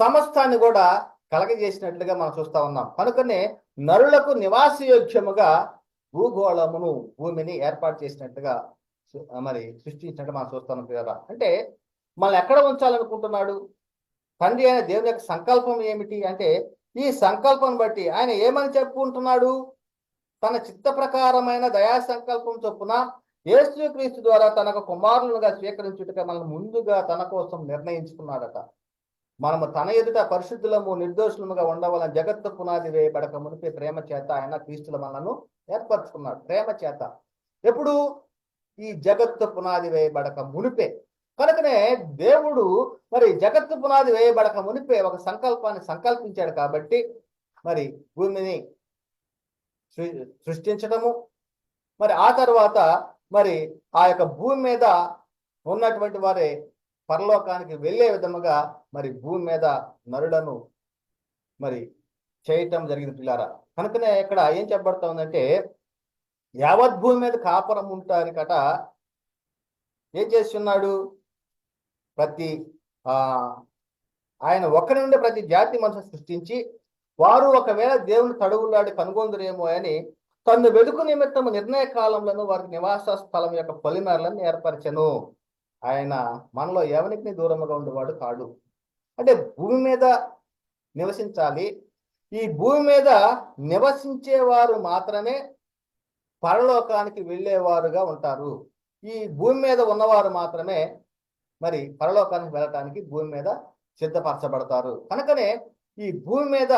సమస్తాన్ని కూడా కలగజేసినట్లుగా మనం చూస్తా ఉన్నాం. కనుకనే నరులకు నివాసయోగ్యముగా భూగోళమును, భూమిని ఏర్పాటు చేసినట్టుగా మరి సృష్టించినట్టు మనం చూస్తున్నాం కదా. అంటే మనల్ని ఎక్కడ ఉంచాలనుకుంటున్నాడు? తండ్రి అయిన దేవుని యొక్క సంకల్పం ఏమిటి అంటే, ఈ సంకల్పం బట్టి ఆయన ఏమని చెప్పుకుంటున్నాడు? తన చిత్త ప్రకారమైన దయా సంకల్పం చొప్పున యేసుక్రీస్తు ద్వారా తనకు కుమారులుగా స్వీకరించుటగా మనల్ని ముందుగా తన కోసం నిర్ణయించుకున్నాడట. మనము తన ఎదుట పరిశుద్ధులము నిర్దోషులముగా ఉండవాలని జగత్తు పునాది వేయబడక మునిపే ప్రేమ చేత ఆయన క్రీస్తుల మనను ఏర్పరచుకున్నాడు. ప్రేమ చేత. ఎప్పుడు? ఈ జగత్తు పునాది వేయబడక మునిపే. కనుకనే దేవుడు మరి జగత్తు పునాది వేయబడక మునిపే ఒక సంకల్పాన్ని సంకల్పించాడు. కాబట్టి మరి భూమిని సృష్టించడము, మరి ఆ తర్వాత మరి ఆ యొక్క భూమి మీద ఉన్నటువంటి వారి పరలోకానికి వెళ్ళే విధముగా మరి భూమి మీద నరులను మరి చేయటం జరిగింది పిల్లారా. కనుకనే ఇక్కడ ఏం చెప్పబడతా ఉందంటే, యావత్ భూమి మీద కాపురం ఉంటానికట ఏం చేస్తున్నాడు? ప్రతి ఆయన ఒక్కరి నుండి ప్రతి జాతి మనుషులు సృష్టించి, వారు ఒకవేళ దేవుని తడువులాడి కనుగొందురేమో అని తను వెదుకు నిమిత్తము నిర్ణయ కాలంలో వారికి నివాస స్థలం యొక్క పొలిమేరలను ఏర్పరచెను. ఆయన మనలో ఎవరికి దూరముగా ఉండేవాడు కాడు. అంటే భూమి మీద నివసించాలి. ఈ భూమి మీద నివసించేవారు మాత్రమే పరలోకానికి వెళ్ళేవారుగా ఉంటారు. ఈ భూమి మీద ఉన్నవారు మాత్రమే మరి పరలోకానికి వెళ్ళటానికి భూమి మీద సిద్ధపరచబడతారు. కనుకనే ఈ భూమి మీద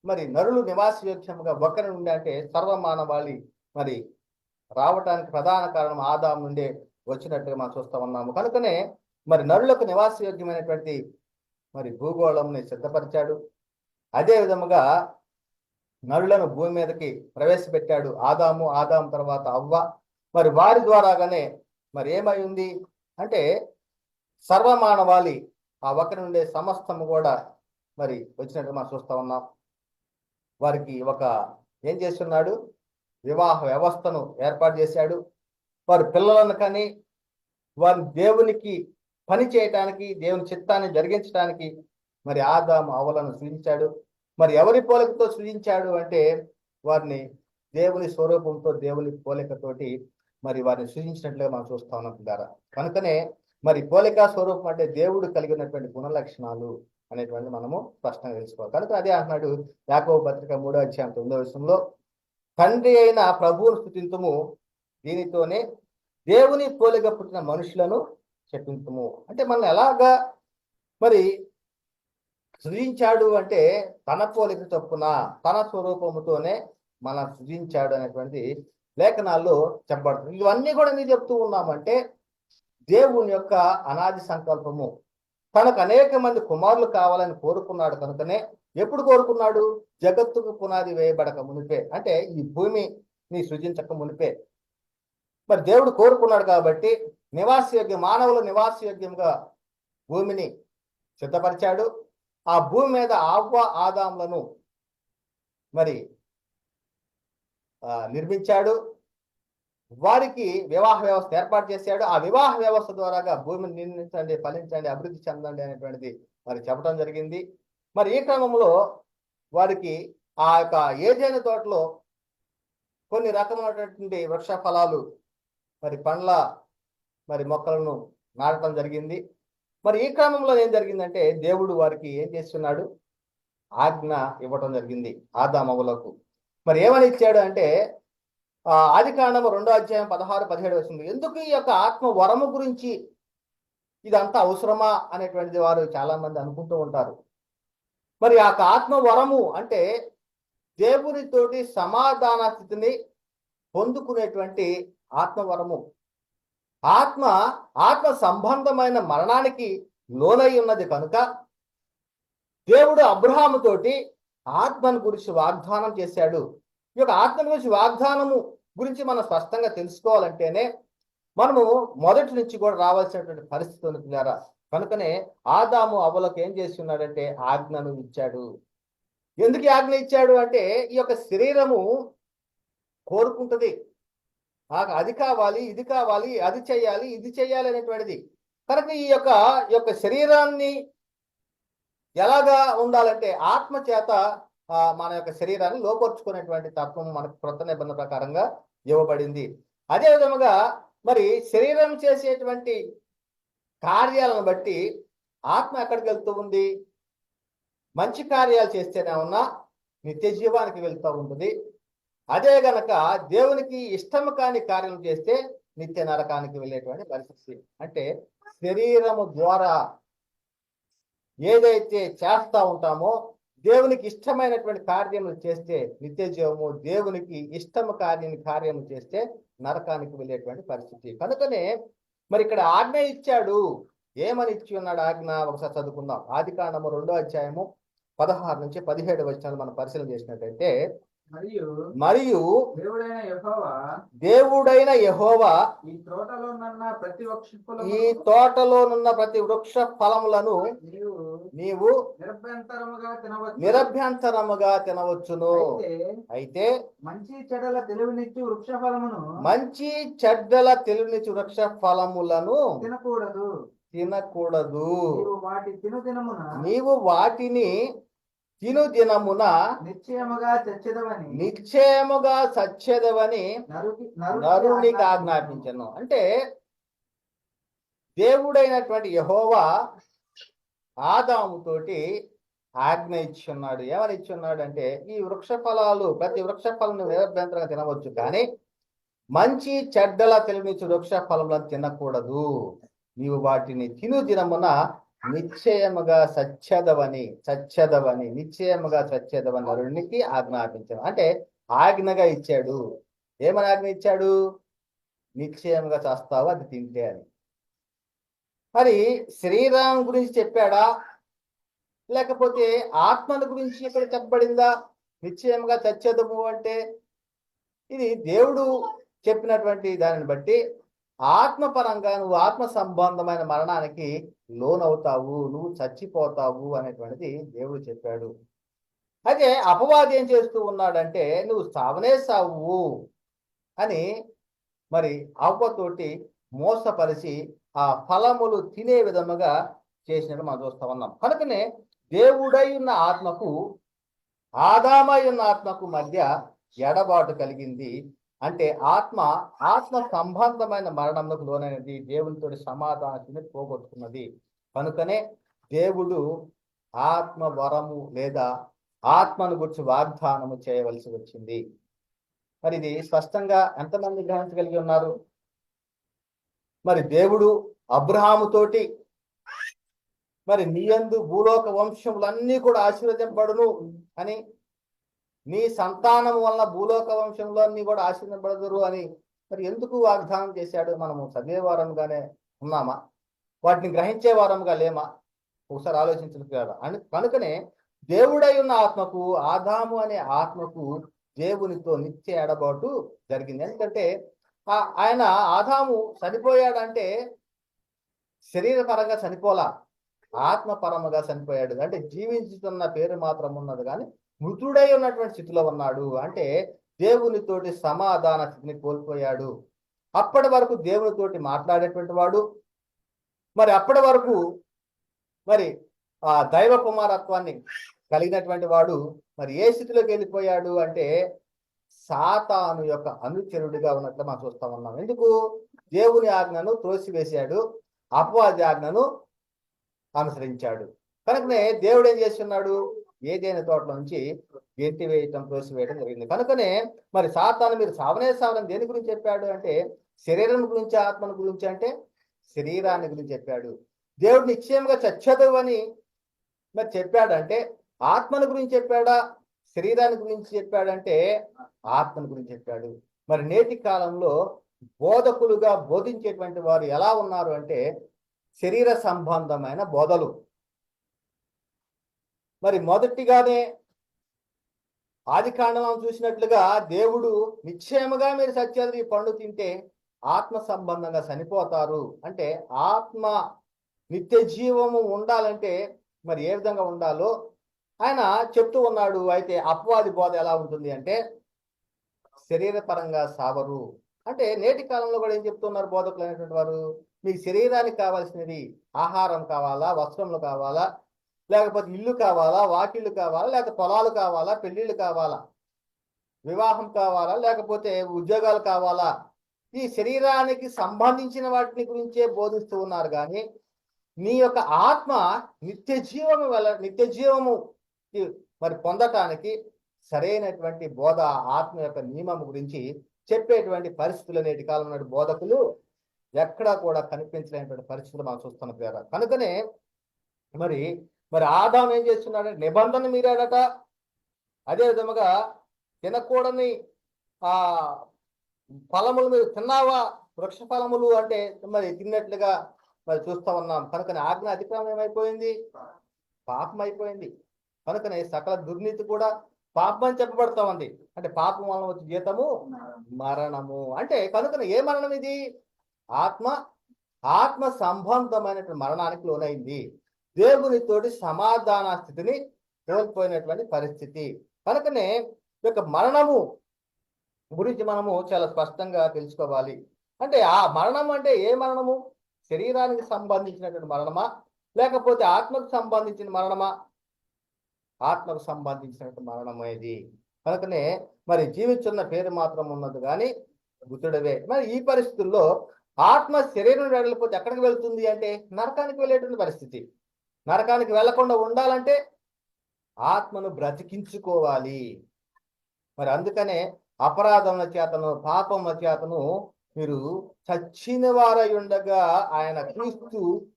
మరి నరులు నివాసయోగ్యముగా ఒకరి నుండి అంటే సర్వమానవాళి మరి రావటానికి ప్రధాన కారణం ఆదాము నుండే వచ్చినట్టుగా మనం చూస్తూ ఉన్నాము. కనుకనే మరి నరులకు నివాసయోగ్యమైనటువంటి మరి భూగోళంని సిద్ధపరిచాడు. అదే విధముగా నరులను భూమి మీదకి ప్రవేశపెట్టాడు. ఆదాము తర్వాత అవ్వ. మరి వారి ద్వారాగానే మరి ఏమై ఉంది అంటే సర్వమానవాళి ఆ ఒకరి నుండే సమస్తము కూడా మరి వచ్చినట్టు మనం చూస్తూ ఉన్నాం. వారికి ఒక ఏం చేస్తున్నాడు? వివాహ వ్యవస్థను ఏర్పాటు చేశాడు. వారి పిల్లలను కానీ వారి దేవునికి పని చేయటానికి, దేవుని చిత్తాన్ని జరిగించడానికి మరి ఆదాము అవ్వలను సృజించాడు. మరి ఎవరి పోలికతో సృజించాడు అంటే వారిని దేవుని స్వరూపంతో, దేవుని పోలికతోటి మరి వారిని సృజించినట్లుగా మనం చూస్తా ఉన్నాం ద్వారా. కనుకనే మరి పోలిక స్వరూపం అంటే దేవుడు కలిగి ఉన్నటువంటి గుణ లక్షణాలు అనేటువంటి మనము స్పష్టంగా తెలుసుకోవాలి. కనుక అదే అంటున్నాడు యాకోబు పత్రిక 3:9 తండ్రి అయిన ప్రభువును స్తుతింతుము, దీనితోనే దేవుని పోలిక పుట్టిన మనుషులను చెప్పించుము. అంటే మనం ఎలాగా మరి సృజించాడు అంటే తన పోలిక చొప్పున తన స్వరూపముతోనే మనం సృజించాడు అనేటువంటి లేఖనాల్లో చెప్పబడుతుంది. ఇవన్నీ కూడా ఎందుకు చెప్తూ ఉన్నామంటే దేవుని యొక్క అనాది సంకల్పము. తనకు అనేక మంది కుమారులు కావాలని కోరుకున్నాడు. కనుకనే ఎప్పుడు కోరుకున్నాడు? జగత్తుకు పునాది వేయబడక మునిపే, అంటే ఈ భూమిని సృజించక మునిపే మరి దేవుడు కోరుకున్నాడు. కాబట్టి మానవులు నివాసయోగ్యంగా భూమిని సిద్ధపరిచాడు. ఆ భూమి మీద అవ్వ ఆదాములను మరి నిర్మించాడు. వారికి వివాహ వ్యవస్థ ఏర్పాటు చేశాడు. ఆ వివాహ వ్యవస్థ ద్వారాగా భూమిని నిర్మించండి, ఫలించండి, అభివృద్ధి చెందండి అనేటువంటిది మరి చెప్పడం జరిగింది. మరి ఈ క్రమంలో వారికి ఆ యొక్క ఏదైనా తోటలో కొన్ని రకమైనటువంటి వృక్ష ఫలాలు మరి పండ్ల మరి మొక్కలను నాటడం జరిగింది. మరి ఈ క్రమంలో ఏం జరిగిందంటే దేవుడు వారికి ఏం చేస్తున్నాడు? ఆజ్ఞ ఇవ్వటం జరిగింది ఆదామవులకు. మరి ఏమని ఇచ్చాడు అంటే ఆదికాండము 2:16-17 ఎందుకు ఈ యొక్క ఆత్మ వరము గురించి ఇదంతా అవసరమా అనేటువంటిది వారు చాలా మంది అనుకుంటూ ఉంటారు. మరి ఆ ఆత్మ వరము అంటే దేవునితోటి సమాధాన స్థితిని పొందుకునేటువంటి ఆత్మవరము. ఆత్మ సంబంధమైన మరణానికి లోనై ఉన్నది కనుక దేవుడు అబ్రహాము తోటి ఆత్మను గురించి వాగ్దానం చేశాడు. ఈ యొక్క ఆత్మ గురించి వాగ్దానము గురించి మనం స్పష్టంగా తెలుసుకోవాలంటేనే మనము మొదటి నుంచి కూడా రావాల్సినటువంటి పరిస్థితి ఉంది పిల్లారా. కనుకనే ఆదాము అవ్వలకు ఏం చేస్తున్నాడంటే ఆజ్ఞను ఇచ్చాడు. ఎందుకు ఆజ్ఞ ఇచ్చాడు అంటే ఈ యొక్క శరీరము కోరుకుంటుంది, నాకు అది కావాలి, ఇది కావాలి, అది చేయాలి, ఇది చేయాలి అనేటువంటిది. కనుక ఈ యొక్క శరీరాన్ని ఎలాగా ఉండాలంటే ఆత్మ చేత మన యొక్క శరీరాన్ని లోపరుచుకునేటువంటి తత్వం మనకు క్రొత్త నిబంధన ప్రకారంగా ఇవ్వబడింది. అదే విధముగా మరి శరీరం చేసేటువంటి కార్యాలను బట్టి ఆత్మ ఎక్కడికి వెళ్తూ ఉంది? మంచి కార్యాలు చేస్తేనే ఉన్నా నిత్య జీవానికి వెళ్తూ ఉంటుంది. అదే గనక దేవునికి ఇష్టము కాని కార్యం చేస్తే నిత్య నరకానికి వెళ్ళేటువంటి పరిస్థితి. అంటే శరీరము ద్వారా ఏదైతే చేస్తా ఉంటామో దేవునికి ఇష్టమైనటువంటి కార్యములు చేస్తే నిత్య జీవము, దేవునికి ఇష్టము కార్యము చేస్తే నరకానికి వెళ్ళేటువంటి పరిస్థితి. కనుకనే మరి ఇక్కడ ఆజ్ఞ ఇచ్చాడు. ఏమని ఇచ్చి ఉన్నాడు ఆజ్ఞ? ఒకసారి చదువుకుందాం. ఆదికాండము 2వ అధ్యాయము 16 నుంచి 17 వచనాలు మనం పరిశీలన చేసినట్టయితే, మరియు దేవుడైన యెహోవా ఈ తోటలోనున్న ప్రతి వృక్ష ఫలములను నీవు నిరభ్యంతరముగా తినవచ్చును. అయితే మంచి చెడ్డల తెలివినిచ్చు వృక్ష ఫలములను తినకూడదు. నీవు వాటిని తిను దినమున నిశ్చయముగా చచ్చెదవని నరునికి ఆజ్ఞాపించను. అంటే దేవుడైనటువంటి యెహోవా ఆదాముతోటి ఆజ్ఞ ఇచ్చున్నాడు. ఏమని ఇచ్చున్నాడు అంటే, ఈ వృక్ష ఫలాలు ప్రతి వృక్ష ఫలను నిరభ్యంతరంగా తినవచ్చు, కానీ మంచి చెడ్డల తెలివినిచ్చు వృక్ష ఫలములను తినకూడదు. నీవు వాటిని తిను దినమున నిశ్చయముగా చచ్చెదవని నరునికి ఆజ్ఞాపించాడు. అంటే ఆజ్ఞగా ఇచ్చాడు. ఏమని ఆజ్ఞ ఇచ్చాడు? నిశ్చయముగా చేస్తావు అది తింటే అని. మరి శరీరం గురించి చెప్పాడా, లేకపోతే ఆత్మల గురించి ఇక్కడ చెప్పబడిందా? నిశ్చయముగా చచ్చేదము అంటే ఇది దేవుడు చెప్పినటువంటి దానిని బట్టి ఆత్మపరంగా నువ్వు ఆత్మ సంబంధమైన మరణానికి లోనవుతావు, నువ్వు చచ్చిపోతావు అనేటువంటిది దేవుడు చెప్పాడు. అయితే అపవాది ఏం చేస్తూ ఉన్నాడంటే, నువ్వు సావనే సావు అని మరి అవ్వతోటి మోసపరిచి ఆ ఫలములు తినే విధముగా చేసినట్టు మనం చూస్తా ఉన్నాం. కనుకనే దేవుడై ఉన్న ఆత్మకు ఆదామై ఉన్న ఆత్మకు మధ్య ఎడబాటు కలిగింది. అంటే ఆత్మ సంబంధమైన మరణంలోకి లోనైనది, దేవునితో సమాధానాన్ని పోగొట్టుకున్నది. కనుకనే దేవుడు ఆత్మ వరము లేదా ఆత్మను గురించి వాగ్దానము చేయవలసి వచ్చింది. మరి ఇది స్పష్టంగా ఎంతమంది గ్రహించగలిగి ఉన్నారు? మరి దేవుడు అబ్రహాముతోటి మరి నీయందు భూలోక వంశములన్నీ కూడా ఆశీర్వదింపబడును అని, నీ సంతానము వలన భూలోక వంశంలో అన్ని కూడా ఆశీర్వదింపబడదురు అని మరి ఎందుకు వాగ్దానం చేశాడు? మనము చదివే వారంగానే ఉన్నామా? వాటిని గ్రహించే వారంగా లేమా? ఒకసారి ఆలోచించలేదు కదా. కనుకనే దేవుడై ఉన్న ఆత్మకు, ఆదాము అనే ఆత్మకు దేవునితో నిత్య ఎడబాటు జరిగింది. ఎందుకంటే ఆయన ఆదాము చనిపోయాడంటే శరీరపరంగా చనిపోలా, ఆత్మపరముగా చనిపోయాడు. అంటే జీవించుతున్న పేరు మాత్రం ఉన్నది, కానీ మృతుడై ఉన్నటువంటి స్థితిలో ఉన్నాడు. అంటే దేవునితోటి సమాధాన స్థితిని కోల్పోయాడు. అప్పటి వరకు దేవునితోటి మాట్లాడేటువంటి వాడు, మరి అప్పటి వరకు మరి ఆ దైవ కుమారత్వాన్ని కలిగినటువంటి వాడు మరి ఏ స్థితిలోకి వెళ్ళిపోయాడు అంటే సాతాను యొక్క అనుచరుడిగా ఉన్నట్లు మనం చూస్తా ఉన్నాం. ఎందుకు? దేవుని ఆజ్ఞను త్రోసివేశాడు, అపవాది ఆజ్ఞను అనుసరించాడు. కనుకనే దేవుడు ఏం చేస్తున్నాడు? ఏదైనా తోటలో నుంచి గెంటి వేయటం, త్రోసివేయటం జరిగింది. కనుకనే మరి సాతాను మీరు సావనని దేని గురించి చెప్పాడు అంటే శరీరం గురించి, ఆత్మను గురించి అంటే శరీరాన్ని గురించి చెప్పాడు. దేవుడు నిశ్చయంగా చచ్చదు అని మరి చెప్పాడంటే ఆత్మను గురించి చెప్పాడా, శరీరాన్ని గురించి చెప్పాడంటే ఆత్మను గురించి చెప్పాడు. మరి నేటి కాలంలో బోధకులుగా బోధించేటువంటి వారు ఎలా ఉన్నారు అంటే శరీర సంబంధమైన బోధలు. మరి మొదటిగానే ఆదికాండంలో చూసినట్లుగా దేవుడు నిశ్చయముగా మీరు సత్యాది పండు తింటే ఆత్మ సంబంధంగా చనిపోతారు అంటే ఆత్మ నిత్య జీవము ఉండాలంటే మరి ఏ విధంగా ఉండాలో ఆయన చెప్తూ ఉన్నాడు. అయితే అపవాది బోధ ఎలా ఉంటుంది అంటే శరీరపరంగా సావరు అంటే నేటి కాలంలో కూడా ఏం చెప్తున్నారు బోధకులు అయినటువంటి వారు? మీకు శరీరానికి కావాల్సినది ఆహారం కావాలా, వస్త్రములు కావాలా, లేకపోతే ఇల్లు కావాలా, వాకిళ్ళు కావాలా, లేకపోతే పొలాలు కావాలా, పెళ్ళిళ్ళు కావాలా, వివాహం కావాలా, లేకపోతే ఉద్యోగాలు కావాలా, ఈ శరీరానికి సంబంధించిన వాటిని గురించే బోధిస్తూ ఉన్నారు. కానీ నీ యొక్క ఆత్మ నిత్య జీవము మరి పొందటానికి సరైనటువంటి బోధ, ఆత్మ యొక్క నియమం గురించి చెప్పేటువంటి పరిస్థితులు నేటి కాలం నాటి బోధకులు ఎక్కడా కూడా కనిపించలేనటువంటి పరిస్థితులు మనం చూస్తున్నాం కదా. కనుకనే మరి మరి ఆదాం ఏం చేస్తున్నాడంటే నిబంధన మీరాడట. అదే విధముగా తినకూడని ఆ ఫలములు మీరు తిన్నావా, వృక్ష ఫలములు అంటే మరి తిన్నట్లుగా మరి చూస్తూ ఉన్నాం. కనుకనే ఆజ్ఞ అతిక్రమం ఏమైపోయింది? పాపం అయిపోయింది. కనుకనే సకల దుర్నీతి కూడా పాపం అని చెప్పబడతా ఉంది. అంటే పాపం వలన వచ్చే జీతము మరణము. అంటే కనుకనే ఏ మరణం ఇది? ఆత్మ సంబంధమైనటువంటి మరణానికి లోనైంది. దేవునితోటి సమాధాన స్థితిని కోల్పోయినటువంటి పరిస్థితి. కనుకనే ఈ యొక్క మరణము గురించి మనము చాలా స్పష్టంగా తెలుసుకోవాలి. అంటే ఆ మరణం అంటే ఏ మరణము? శరీరానికి సంబంధించినటువంటి మరణమా, లేకపోతే ఆత్మకు సంబంధించిన మరణమా? ఆత్మకు సంబంధించినటువంటి మరణం ఇది. కనుకనే మరి జీవించున్న పేరు మాత్రం ఉన్నది కానీ మృతుడవే. మరి ఈ పరిస్థితుల్లో ఆత్మ శరీరం వెళ్ళకపోతే ఎక్కడికి వెళ్తుంది అంటే నరకానికి వెళ్ళేటువంటి పరిస్థితి. నరకానికి వెళ్లకుండా ఉండాలంటే ఆత్మను బ్రతికించుకోవాలి. మరి అందుకనే అపరాధముల చేతను, పాపముల చేతను మీరు చచ్చిన వారై ఉండగా ఆయన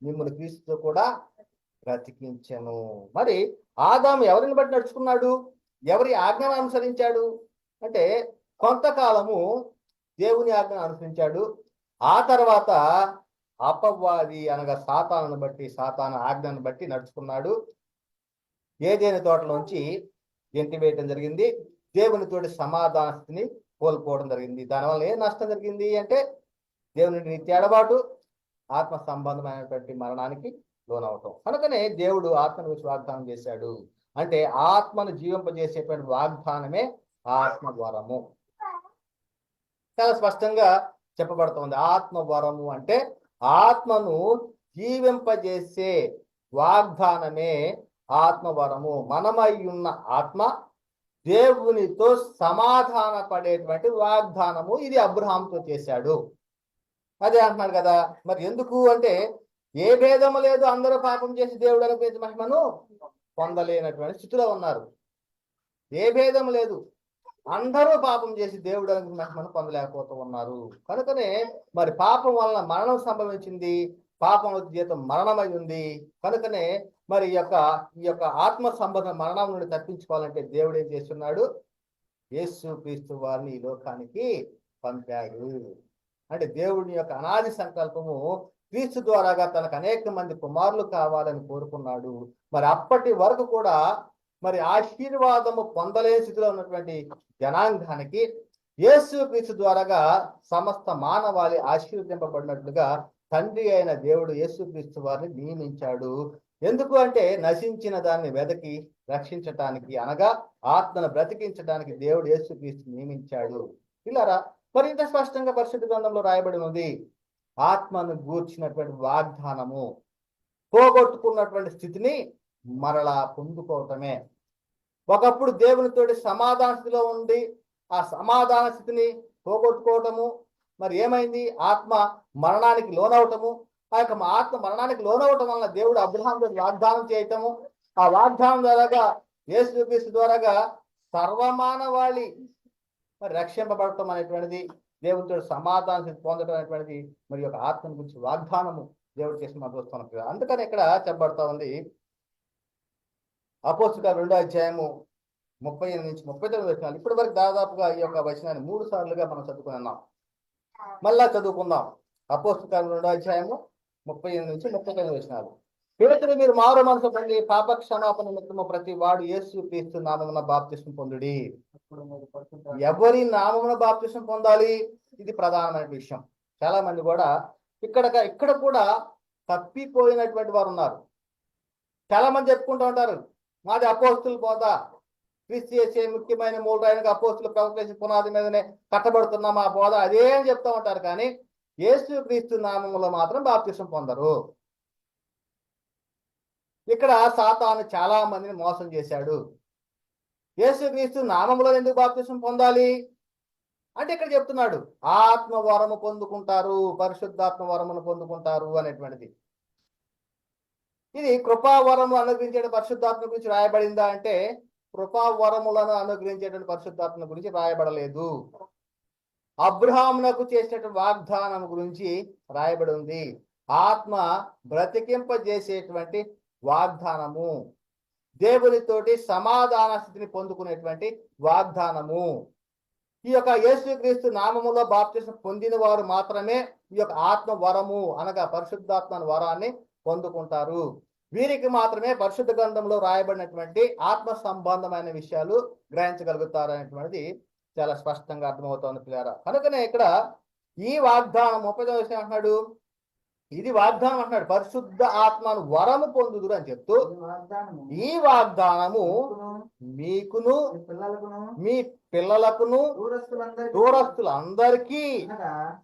మిమ్మల్ని క్రీస్తుతో కూడా బ్రతికించెను. మరి ఆదాము ఎవరిని బట్టి నడుచుకున్నాడు? ఎవరి ఆజ్ఞను అనుసరించాడు అంటే కొంతకాలము దేవుని ఆజ్ఞను అనుసరించాడు. ఆ తర్వాత అపవాది అనగా సాతాను బట్టి, సాతాను ఆజ్ఞను బట్టి నడుచుకున్నాడు. ఏదేని తోటలోంచి ఎంటివేయటం జరిగింది. దేవునితోటి సమాధాన స్థితిని కోల్పోవడం జరిగింది. దానివల్ల ఏం నష్టం జరిగింది అంటే దేవుని నిత్య ఎడబాటు, ఆత్మ సంబంధమైనటువంటి మరణానికి లోనవటం. కనుకనే దేవుడు ఆత్మను గురించి వాగ్దానం చేశాడు. అంటే ఆత్మను జీవింపజేసేటువంటి వాగ్దానమే ఆత్మ వరము. చాలా స్పష్టంగా చెప్పబడుతుంది. ఆత్మ వరము అంటే ఆత్మను జీవింపజేసే వాగ్దానమే ఆత్మవరము. మనమై ఉన్న ఆత్మ దేవునితో సమాధాన పడేటువంటి వాగ్దానము ఇది అబ్రహాంతో చేశాడు. అదే అంటున్నాడు కదా. మరి ఎందుకు అంటే ఏ భేదము లేదు, అందరూ పాపం చేసి దేవుడు అనుకునే మహిమను పొందలేనటువంటి స్థితిలో ఉన్నారు. ఏ భేదం లేదు, అందరూ పాపం చేసి దేవుడు అనుకునే మహిమను పొందలేకపోతూ ఉన్నారు. కనుకనే మరి పాపం వలన మరణం సంభవించింది. పాపం జీతం మరణమై ఉంది. కనుకనే మరి ఈ యొక్క ఆత్మ సంబంధ మరణం నుండి తప్పించుకోవాలంటే దేవుడు ఏం చేస్తున్నాడు? యేసు క్రీస్తు వారిని ఈ లోకానికి పంపాడు. అంటే దేవుడి యొక్క అనాది సంకల్పము క్రీస్తు ద్వారాగా తనకు అనేక మంది కుమారులు కావాలని కోరుకున్నాడు. మరి అప్పటి వరకు కూడా మరి ఆశీర్వాదము పొందలేని స్థితిలో ఉన్నటువంటి జనాంగానికి యేసు క్రీస్తు ద్వారాగా సమస్త మానవాళి ఆశీర్వదింపబడినట్లుగా తండ్రి అయిన దేవుడు యేసు క్రీస్తు వారిని నియమించాడు. ఎందుకు అంటే నశించిన దాన్ని వెదకి రక్షించటానికి, అనగా ఆత్మను బ్రతికించడానికి దేవుడు యేసు క్రీస్తు నియమించాడు. ఇలారా మరి ఇంత స్పష్టంగా పరిశుద్ధ గ్రంథంలో రాయబడి ఉంది. ఆత్మను గూర్చినటువంటి వాగ్దానము పోగొట్టుకున్నటువంటి స్థితిని మరలా పొందుకోవటమే. ఒకప్పుడు దేవునితోటి సమాధాన స్థితిలో ఉండి ఆ సమాధాన స్థితిని పోగొట్టుకోవటము. మరి ఏమైంది? ఆత్మ మరణానికి లోనవటము. ఆ యొక్క ఆత్మ మరణానికి లోనవటం వలన దేవుడు అబ్రహాంతో వాగ్దానం చేయటము. ఆ వాగ్దానం ద్వారాగా యేసుక్రీస్తు ద్వారాగా సర్వమానవాళి మరి రక్షింపబడటం అనేటువంటిది, దేవుడితో సమాధానం పొందడం అనేటువంటిది మరి యొక్క ఆత్మను గురించి వాగ్దానము దేవుడు చేసి మనం చూస్తున్నాం కదా. అందుకని ఇక్కడ చెప్పబడతా ఉంది అపోస్తలుల 2వ అధ్యాయము 38 నుంచి 39 వచనాలు. ఇప్పటి వరకు దాదాపుగా ఈ యొక్క వచనాన్ని 3 సార్లుగా మనం చదువుకుని ఉన్నాం. మళ్ళా చదువుకుందాం. అపోస్తలుల 2వ అధ్యాయము 38 నుంచి 39 వచనాలు. పేతురు, మీరు మారు మనసు పొంది పాప క్షమాపణ నిమిత్తము ప్రతి వాడు యేసు క్రీస్తు నామమున బాప్తిస్మం పొందుడి. ఎవరి నామమున బాప్తిస్మం పొందాలి? ఇది ప్రధానమైన విషయం. చాలా మంది కూడా ఇక్కడ కూడా తప్పిపోయినటువంటి వారు ఉన్నారు. చాలా మంది చెప్పుకుంటూ ఉంటారు, మాది అపోస్తుల బోధ, క్రీస్తు చేసే ముఖ్యమైన మూలరాయినగా అపోస్తుల ప్రవక్త పునాది మీదనే కట్టబడుతున్నాం ఆ బోధ, అదే అని చెప్తూ ఉంటారు. కానీ యేసు క్రీస్తు నామములో మాత్రం బాప్తిస్మం పొందరు. ఇక్కడ సాతాను చాలా మందిని మోసం చేశాడు. యేసుక్రీస్తు నామములో ఎందుకు బాప్తిసం పొందాలి అంటే ఇక్కడ చెప్తున్నాడు ఆత్మ వరము పొందుకుంటారు, పరిశుద్ధాత్మ వరమును పొందుకుంటారు అనేటువంటిది. ఇది కృపావరము అనుగ్రహించే పరిశుద్ధాత్మ గురించి రాయబడిందా అంటే కృపావరములను అనుగ్రహించేటువంటి పరిశుద్ధాత్మ గురించి రాయబడలేదు. అబ్రహామునకు చేసినటువంటి వాగ్దానం గురించి రాయబడి ఉంది. ఆత్మ బ్రతికింపజేసేటువంటి వాగ్దానము, దేవునితోటి సమాధాన స్థితిని పొందుకునేటువంటి వాగ్దానము. ఈ యొక్క యేసుక్రీస్తు నామములో బాప్తిసం పొందిన వారు మాత్రమే ఈ యొక్క ఆత్మ వరము అనగా పరిశుద్ధాత్మ వరాన్ని పొందుకుంటారు. వీరికి మాత్రమే పరిశుద్ధ గ్రంథంలో రాయబడినటువంటి ఆత్మ సంబంధమైన విషయాలు గ్రహించగలుగుతారు అనేటువంటిది చాలా స్పష్టంగా అర్థమవుతోంది పిల్లారా. కనుకనే ఇక్కడ ఈ వాగ్దానం 30వ విషయం అంటున్నాడు, ఇది వాగ్దానం అంటున్నాడు, పరిశుద్ధ ఆత్మను వరము పొందుదురు అని చెప్తూ ఈ వాగ్దానము మీకును మీ పిల్లలకును దూరస్తులందరికీ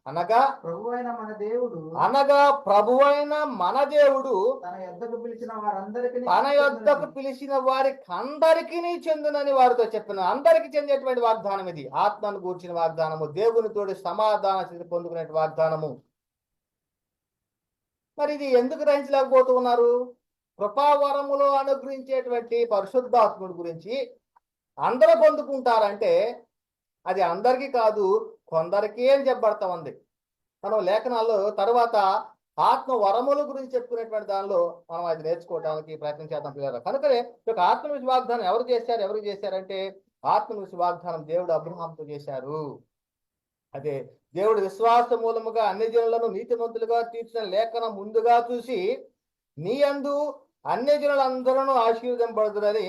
అనగా ప్రభువైన మన దేవుడు తన యొద్దకు పిలిచిన వారికి అందరికీ చెందునని వారితో చెప్పిన అందరికీ చెందేటువంటి వాగ్దానం ఇది. ఆత్మను గూర్చిన వాగ్దానము, దేవునితోటి సమాధాన స్థితి పొందుకునే వాగ్దానము. మరి ఇది ఎందుకు గ్రహించలేకపోతున్నారు? కృపావరములో అనుగ్రహించేటువంటి పరిశుద్ధాత్ముడి గురించి అందరూ పొందుకుంటారంటే అది అందరికీ కాదు, కొందరికీ అని చెప్పబడతా ఉంది. మనం లేఖనాల్లో తర్వాత ఆత్మ వరముల గురించి చెప్పుకునేటువంటి దానిలో మనం అది నేర్చుకోవడానికి ప్రయత్నం చేద్దాం పిల్లలు. కనుకనే ఒక ఆత్మవిశ్వ వాగ్దానం ఎవరు చేశారంటే ఆత్మవిశ్వ వాగ్దానం దేవుడు అబ్రహాంతో చేశారు. అదే దేవుడు విశ్వాస మూలముగా అన్ని జనులను నీతిమంతులుగా తీర్చిన లేఖనం ముందుగా చూసి నీ యందు అన్ని జనులందరూ ఆశీర్వదింపబడుదురని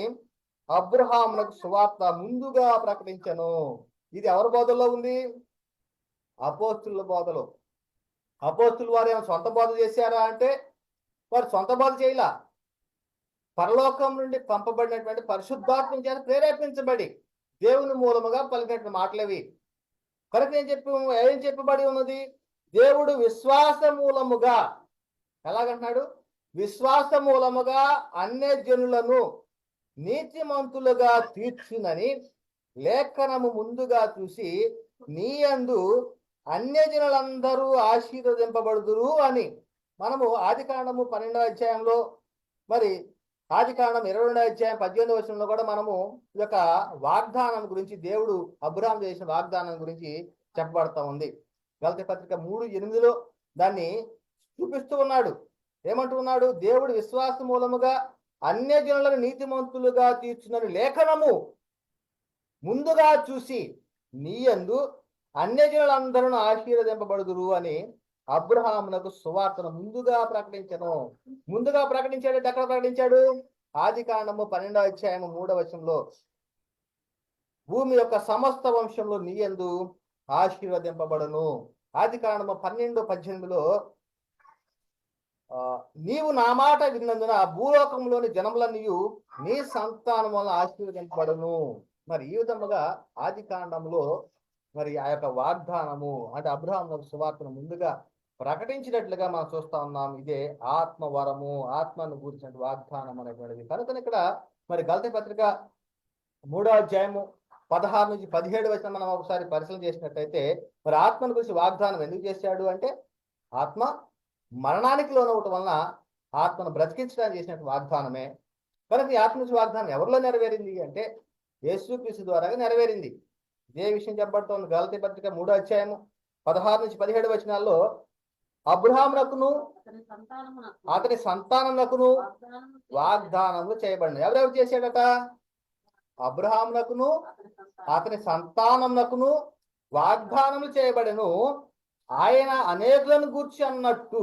అబ్రహామునకు సువార్త ముందుగా ప్రకటించను. ఇది ఎవరి బోధలో ఉంది? అపోస్తుల బోధలో. అపోస్తులు వారు ఏమైనా సొంత బోధ చేశారా అంటే వారు సొంత బోధ చేయలా. పరలోకం నుండి పంపబడినటువంటి పరిశుద్ధాత్మ చేత ప్రేరేపించబడి దేవుని మూలముగా పలికినటువంటి మాటలవి. కనుక ఏం చెప్పబడి ఉన్నది? దేవుడు విశ్వాస మూలముగా, ఎలాగంటున్నాడు? విశ్వాస మూలముగా అన్య జనులను నీతిమంతులుగా తీర్చునని లేఖనము ముందుగా చూసి నీ యందు అన్యజనులందరూ ఆశీర్వదింపబడుదురు అని. మనము ఆదికాండము 12వ అధ్యాయంలో, మరి ఆదికాండం 22వ అధ్యాయం 18వ వచనంలో కూడా మనము ఈ యొక్క వాగ్దానం గురించి, దేవుడు అబ్రహాము చేసిన వాగ్దానం గురించి చెప్పబడతా ఉంది. గలతీ పత్రిక 3:8లో దాన్ని చూపిస్తూ ఉన్నాడు. ఏమంటూ ఉన్నాడు? దేవుడు విశ్వాస మూలముగా అన్యజనులను నీతిమంతులుగా తీర్చునని లేఖనము ముందుగా చూసి నీ యందు అన్యజనులందరూ ఆశీర్వదింపబడుదురు అని అబ్రహామునకు సువార్తను ముందుగా ప్రకటించను. ముందుగా ప్రకటించాడు. ఎక్కడ ప్రకటించాడు? ఆదికాండము 12వ అధ్యాయము 3వ వచనంలో భూమి యొక్క సమస్త వంశంలో నీ యందు ఆశీర్వదింపబడును. ఆదికాండము 12:18లో నీవు నా మాట విన్నందున భూలోకంలోని జనములన్నీ నీ సంతానం వలన ఆశీర్వదింపబడును. మరి ఈ విధముగా ఆదికాండంలో మరి ఆ యొక్క వాగ్దానము అంటే అబ్రహాము సువార్తను ముందుగా ప్రకటించినట్లుగా మనం చూస్తా ఉన్నాం. ఇదే ఆత్మవరము, ఆత్మను గురించిన వాగ్దానం అనేటువంటిది. కనుక ఇక్కడ మరి గలతీ పత్రిక 3వ అధ్యాయము 16 నుంచి 17 వచనం మనం ఒకసారి పరిశీలన చేసినట్టయితే మరి ఆత్మను గురించి వాగ్దానం ఎందుకు చేశాడు అంటే ఆత్మ మరణానికి లోనవటం వలన ఆత్మను బ్రతికించడానికి చేసినట్టు వాగ్దానమే. కనుక ఈ ఆత్మ వాగ్దానం ఎవరిలో నెరవేరింది అంటే యేసుక్రీస్తు ద్వారా నెరవేరింది. ఇదే విషయం చెప్పబడుతోంది. గలతీ పత్రిక 3వ అధ్యాయము 16 నుంచి 17 వచనాల్లో అబ్రహామునకును అతని సంతానమునకును వాగ్దానములు చేయబడినాయి. ఎవరెవరు చేశాడట? అబ్రహామునకును అతని సంతానమునకును వాగ్దానములు చేయబడెను. ఆయన అనేకులను గూర్చి అన్నట్టు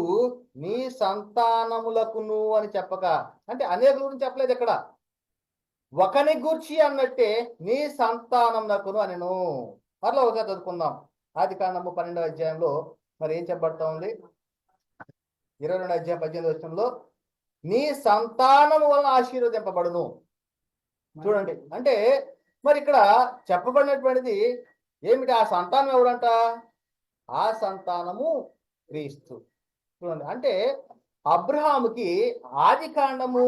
నీ సంతానములకును అని చెప్పక, అంటే అనేకుల గురించి చెప్పలేదు ఇక్కడ, ఒకని గూర్చి అన్నట్టే నీ సంతానమునకును అనెను. మరలా ఒకసారి చదువుకుందాం. ఆదికాండము 12వ అధ్యాయంలో మరి ఏం చెప్పబడతా ఉంది? 22వ అధ్యాయం 18వ వచనంలో నీ సంతానము వలన ఆశీర్వదింపబడును. చూడండి, అంటే మరి ఇక్కడ చెప్పబడినటువంటిది ఏమిటి? ఆ సంతానం ఎవరంట? ఆ సంతానము క్రీస్తు. చూడండి, అంటే అబ్రహాముకి ఆది కాండము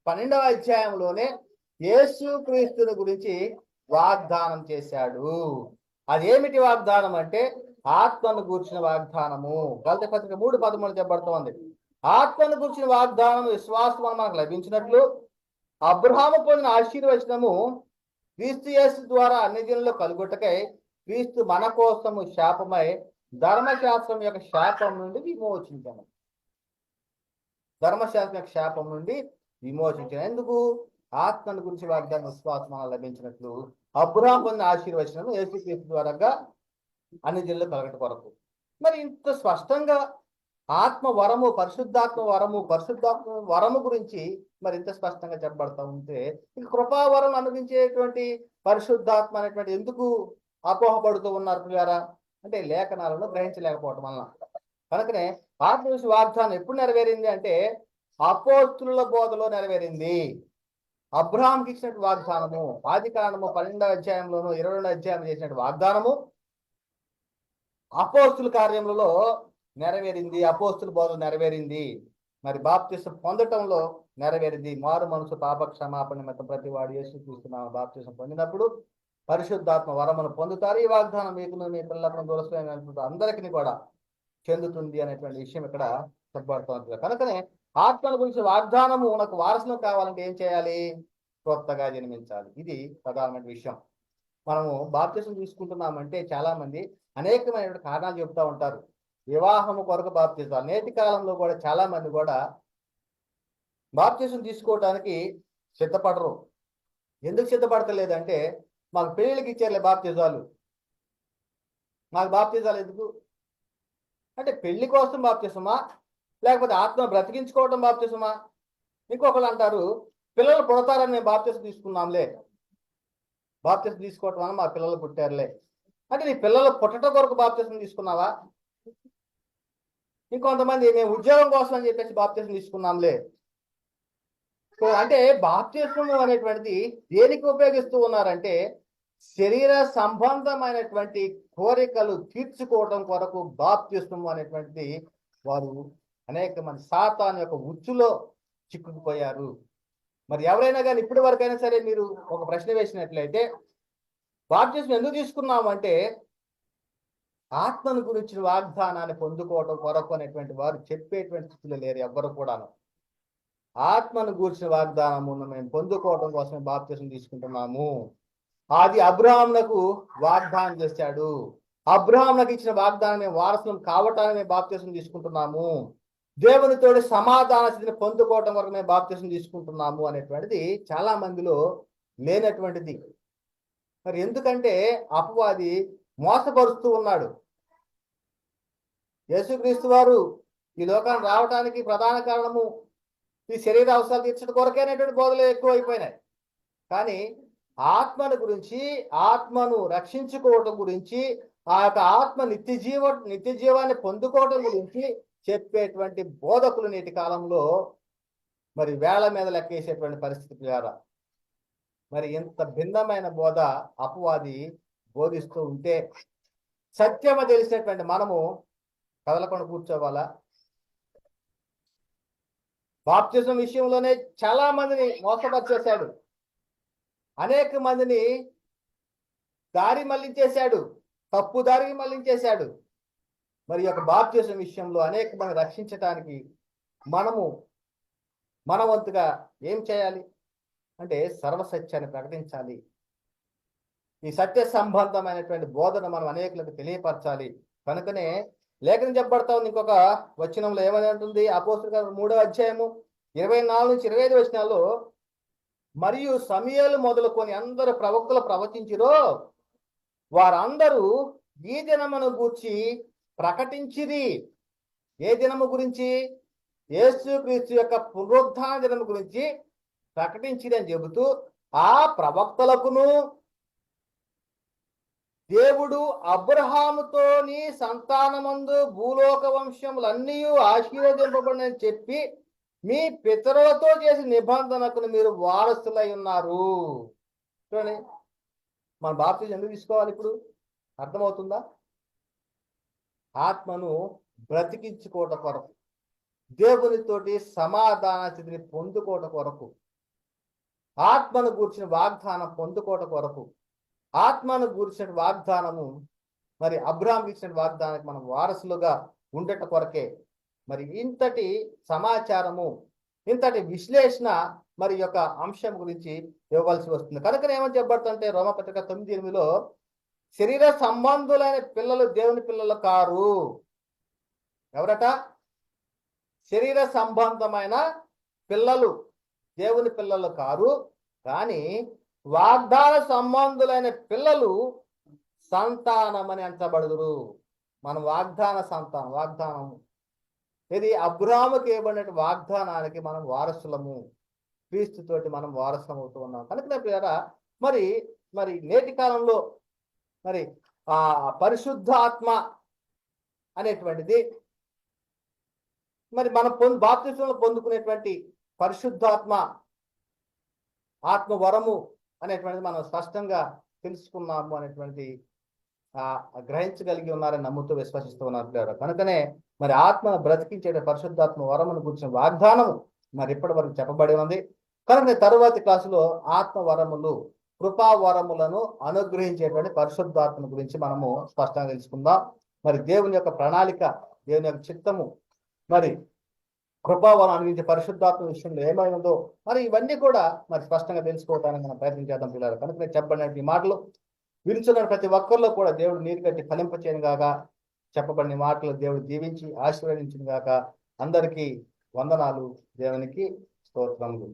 12వ అధ్యాయంలోనే యేసు క్రీస్తుని గురించి వాగ్దానం చేశాడు. అదేమిటి వాగ్దానం అంటే ఆత్మను గూర్చిన వాగ్దానము. గలతీ పత్రిక 3:13 చెప్పబడుతోంది. ఆత్మను గూర్చిన వాగ్దానం విశ్వాసం మనకు లభించినట్లు అబ్రహాము పొందిన ఆశీర్వచనము క్రీస్తు యేసు ద్వారా అన్ని జనుల్లో కలుగుటకై క్రీస్తు మన కోసము శాపమై ధర్మశాస్త్రం యొక్క శాపం నుండి విమోచించాను. ధర్మశాస్త్రం యొక్క శాపం నుండి విమోచించాను. ఎందుకు? ఆత్మను గురించి వాగ్దానం విశ్వాసం మనకు లభించినట్లు అబ్రహాము పొందిన ఆశీర్వచనము యేసు క్రీస్తు ద్వారా అన్ని జనుల్లో కలగట కొరకు. మరి ఇంత స్పష్టంగా ఆత్మ వరము, పరిశుద్ధాత్మ వరము గురించి మరి ఇంత స్పష్టంగా చెప్పబడతా ఉంటే ఇక కృపావరం అనుభవించేటువంటి పరిశుద్ధాత్మ అనేటువంటి ఎందుకు అపోహపడుతూ ఉన్నారు ప్రియారా అంటే లేఖనాలను గ్రహించలేకపోవటం వలన. కనుకనే ఆత్మ వాగ్దానం ఎప్పుడు నెరవేరింది అంటే అపోస్తుల బోధలో నెరవేరింది. అబ్రహాంకి ఇచ్చినట్టు వాగ్దానము ఆది కాండము 12వ అధ్యాయంలోను 22వ అధ్యాయం చేసినట్టు వాగ్దానము అపోస్తుల కార్యములలో నెరవేరింది. అపోస్తుల బోధ నెరవేరింది. మరి బాప్తిసం పొందటంలో నెరవేరింది. మారు మనసు పాప క్షమాపణ నిమిత్తం ప్రతి వాడు యేసుక్రీస్తు నామమున బాప్తిసం పొందినప్పుడు పరిశుద్ధాత్మ వరమును పొందుతారు. ఈ వాగ్దానం మీకును మీ పిల్లలకు దూరస్తులైన అందరికీ కూడా చెందుతుంది అనేటువంటి విషయం ఇక్కడ చెప్పబడుతుంది. కనుకనే ఆత్మల గురించి వాగ్దానము మనకు వారసులు కావాలంటే ఏం చేయాలి? కొత్తగా జన్మించాలి. ఇది ప్రధానమైన విషయం. మనము బాప్తిసం తీసుకుంటున్నామంటే చాలా మంది అనేకమైనటువంటి కారణాలు చెప్తూ ఉంటారు. వివాహము కొరకు బాప్తిసం. నేటి కాలంలో కూడా చాలా మంది కూడా బాప్తిసం తీసుకోవడానికి సిద్ధపడరు. ఎందుకు సిద్ధపడతలేదంటే మాకు పెళ్ళిళ్ళకి ఇచ్చారులే బాప్తిజాలు, మాకు బాప్తిజాలు ఎందుకు అంటే పెళ్లి కోసం బాప్తిసమా లేకపోతే ఆత్మ బ్రతికించుకోవడం బాప్తిసమా? ఇంకొకరు అంటారు పిల్లలు పుడతారని మేము బాప్తిసం తీసుకున్నాంలే, బాప్తిసం తీసుకోవటం వల్ల మా పిల్లలు పుట్టారులే. అంటే నీ పిల్లలు పుట్టడం కొరకు బాప్తిసం తీసుకున్నావా? ఇంకొంతమంది మేము ఉద్యోగం కోసం అని చెప్పేసి బాప్తిసం తీసుకున్నాంలే. అంటే బాప్తిసం అనేటువంటిది దేనికి ఉపయోగిస్తూ ఉన్నారంటే శరీర సంబంధమైనటువంటి కోరికలు తీర్చుకోవడం కొరకు బాప్తిసం అనేటువంటిది వారు అనేక మంది సాతాను యొక్క ఉచ్చులో చిక్కుకుపోయారు. మరి ఎవరైనా కానీ ఇప్పటి వరకైనా సరే మీరు ఒక ప్రశ్న వేసినట్లయితే బాప్తిసం ఎందుకు తీసుకున్నామంటే ఆత్మను గురించిన వాగ్దానాన్ని పొందుకోవడం కొరకు అనేటువంటి వారు చెప్పేటువంటి స్థితిలో లేరు ఎవ్వరు కూడాను. ఆత్మను గూర్చిన వాగ్దానమును మేము పొందుకోవడం కోసమే బాప్తిసం తీసుకుంటున్నాము. అది అబ్రహామునకు వాగ్దానం చేశాడు. అబ్రహామునకు ఇచ్చిన వాగ్దానం మేము వారసులం కావటానికి మేము బాప్తిసం తీసుకుంటున్నాము. దేవునితోటి సమాధాన స్థితిని పొందుకోవటం వరకు మేము బాప్తిసం తీసుకుంటున్నాము అనేటువంటిది చాలా మందిలో లేనటువంటిది. మరి ఎందుకంటే అపవాది మోసపరుస్తూ ఉన్నాడు. యేసుక్రీస్తు వారు ఈ లోకానికి రావడానికి ప్రధాన కారణము ఈ శరీర అవసరాలు తీర్చడం కొరకైనటువంటి బోధలు ఎక్కువ అయిపోయినాయి. కానీ ఆత్మను గురించి, ఆత్మను రక్షించుకోవటం గురించి, ఆ యొక్క ఆత్మ నిత్య జీవాన్ని పొందుకోవటం గురించి చెప్పేటువంటి బోధకులు నేటి కాలంలో మరి వేళ మీద లెక్కేసేటువంటి పరిస్థితి ద్వారా మరి ఎంత భిన్నమైన బోధ అపవాది బోధిస్తూ ఉంటే సత్యమ తెలిసినటువంటి మనము కదలకుండా కూర్చోవాలా? బాప్తిజం విషయంలోనే చాలా మందిని మోసపరిచేశాడు, అనేక మందిని దారి మళ్లించేశాడు, తప్పు దారికి మళ్లించేశాడు. మరి యొక్క బాప్తిజం విషయంలో అనేక మంది రక్షించడానికి మన వంతుగా ఏం చేయాలి అంటే సర్వసత్యాన్ని ప్రకటించాలి. ఈ సత్య సంబంధమైనటువంటి బోధన మనం అనేకులకు తెలియపరచాలి. కనుకనే లేఖనం చెప్పబడతా ఉంది. ఇంకొక వచనంలో ఏమని అంటుంది? అపోస్తలుల కార్యములు 3వ అధ్యాయము 24 నుంచి 25 వచనాల్లో మరియు సమూయేలు మొదలుకొని అందరు ప్రవక్తలు ప్రవచించిరో వారందరూ ఈ దినమును గూర్చి ప్రకటించిరి. ఏ దినము గురించి? యేసుక్రీస్తు యొక్క పునరుద్ధాన దినము గురించి ప్రకటించిరి అని చెబుతూ ఆ ప్రవక్తలకును దేవుడు అబ్రహాముతోని సంతానమందు భూలోక వంశములన్నీ ఆశీర్వదింపబడినని చెప్పి మీ పితరులతో చేసిన నిబంధనకు మీరు వారసులై ఉన్నారు. చూడండి, మన బాప్తిజం ఎందుకు తీసుకోవాలి? ఇప్పుడు అర్థమవుతుందా? ఆత్మను బ్రతికించుకోవటం కొరకు, దేవునితోటి సమాధాన స్థితిని పొందుకోవట కొరకు, ఆత్మను గూర్చిన వాగ్దానం పొందుకోవట కొరకు, ఆత్మను గూర్చిన వాగ్దానము మరి అబ్రాహాంకి ఇచ్చిన వాగ్దానానికి మనం వారసులుగా ఉండట కొరకే మరి ఇంతటి సమాచారము, ఇంతటి విశ్లేషణ మరి యొక్క అంశం గురించి ఇవ్వవలసి వస్తుంది. కనుక ఏమని చెప్పబడుతుంటే రోమపత్రిక 9:8లో శరీర సంబంధులైన పిల్లలు దేవుని పిల్లలు కారు. ఎవరట? శరీర సంబంధమైన పిల్లలు దేవుని పిల్లలు కారు, కానీ వాగ్దాన సంబంధులైన పిల్లలు సంతానమని అంటబడుదురు. మనం వాగ్దాన సంతానం, వాగ్దానము ఇది అబ్రాహాముకి ఇవ్వబడిన వాగ్దానానికి మనం వారసులము, క్రీస్తుతోటి మనం వారసులం అవుతూ ఉన్నాం. కనుక ప్రియరా మరి మరి నేటి కాలంలో మరి ఆ పరిశుద్ధాత్మ అనేటువంటిది మరి మనం బాప్తిస్మం పొందుకునేటువంటి పరిశుద్ధాత్మ ఆత్మ వరము అనేటువంటిది మనం స్పష్టంగా తెలుసుకున్నాము అనేటువంటి గ్రహించగలిగి ఉన్నారని నమ్ముతూ విశ్వసిస్తూ ఉన్నారు. కనుకనే మరి ఆత్మ బ్రతికించే పరిశుద్ధాత్మ వరమును గురించిన వాగ్దానము మరి ఇప్పటి వరకు చెప్పబడి ఉంది. కనుక తరువాతి క్లాసులో ఆత్మ వరములు, కృపా వరములను అనుగ్రహించేటువంటి పరిశుద్ధాత్మ గురించి మనము స్పష్టంగా తెలుసుకుందాం. మరి దేవుని యొక్క ప్రణాళిక, దేవుని యొక్క చిత్తము, మరి కృపావరం అనుగ్రహించే పరిశుద్ధాత్మ విషయంలో ఏమైందో మరి ఇవన్నీ కూడా మరి స్పష్టంగా తెలుసుకోవడానికి మనం ప్రయత్నం చేద్దాం పిల్లలు. కనుక చెప్పబడిన మాటలు విరుచున్న ప్రతి ఒక్కరిలో కూడా దేవుడు నీరు కట్టి ఫలింపచేయను గాక. చెప్పబడిన మాటలు దేవుడు దీవించి ఆశీర్వదించిన గాక. అందరికీ వందనాలు. దేవునికి స్తోత్రములు.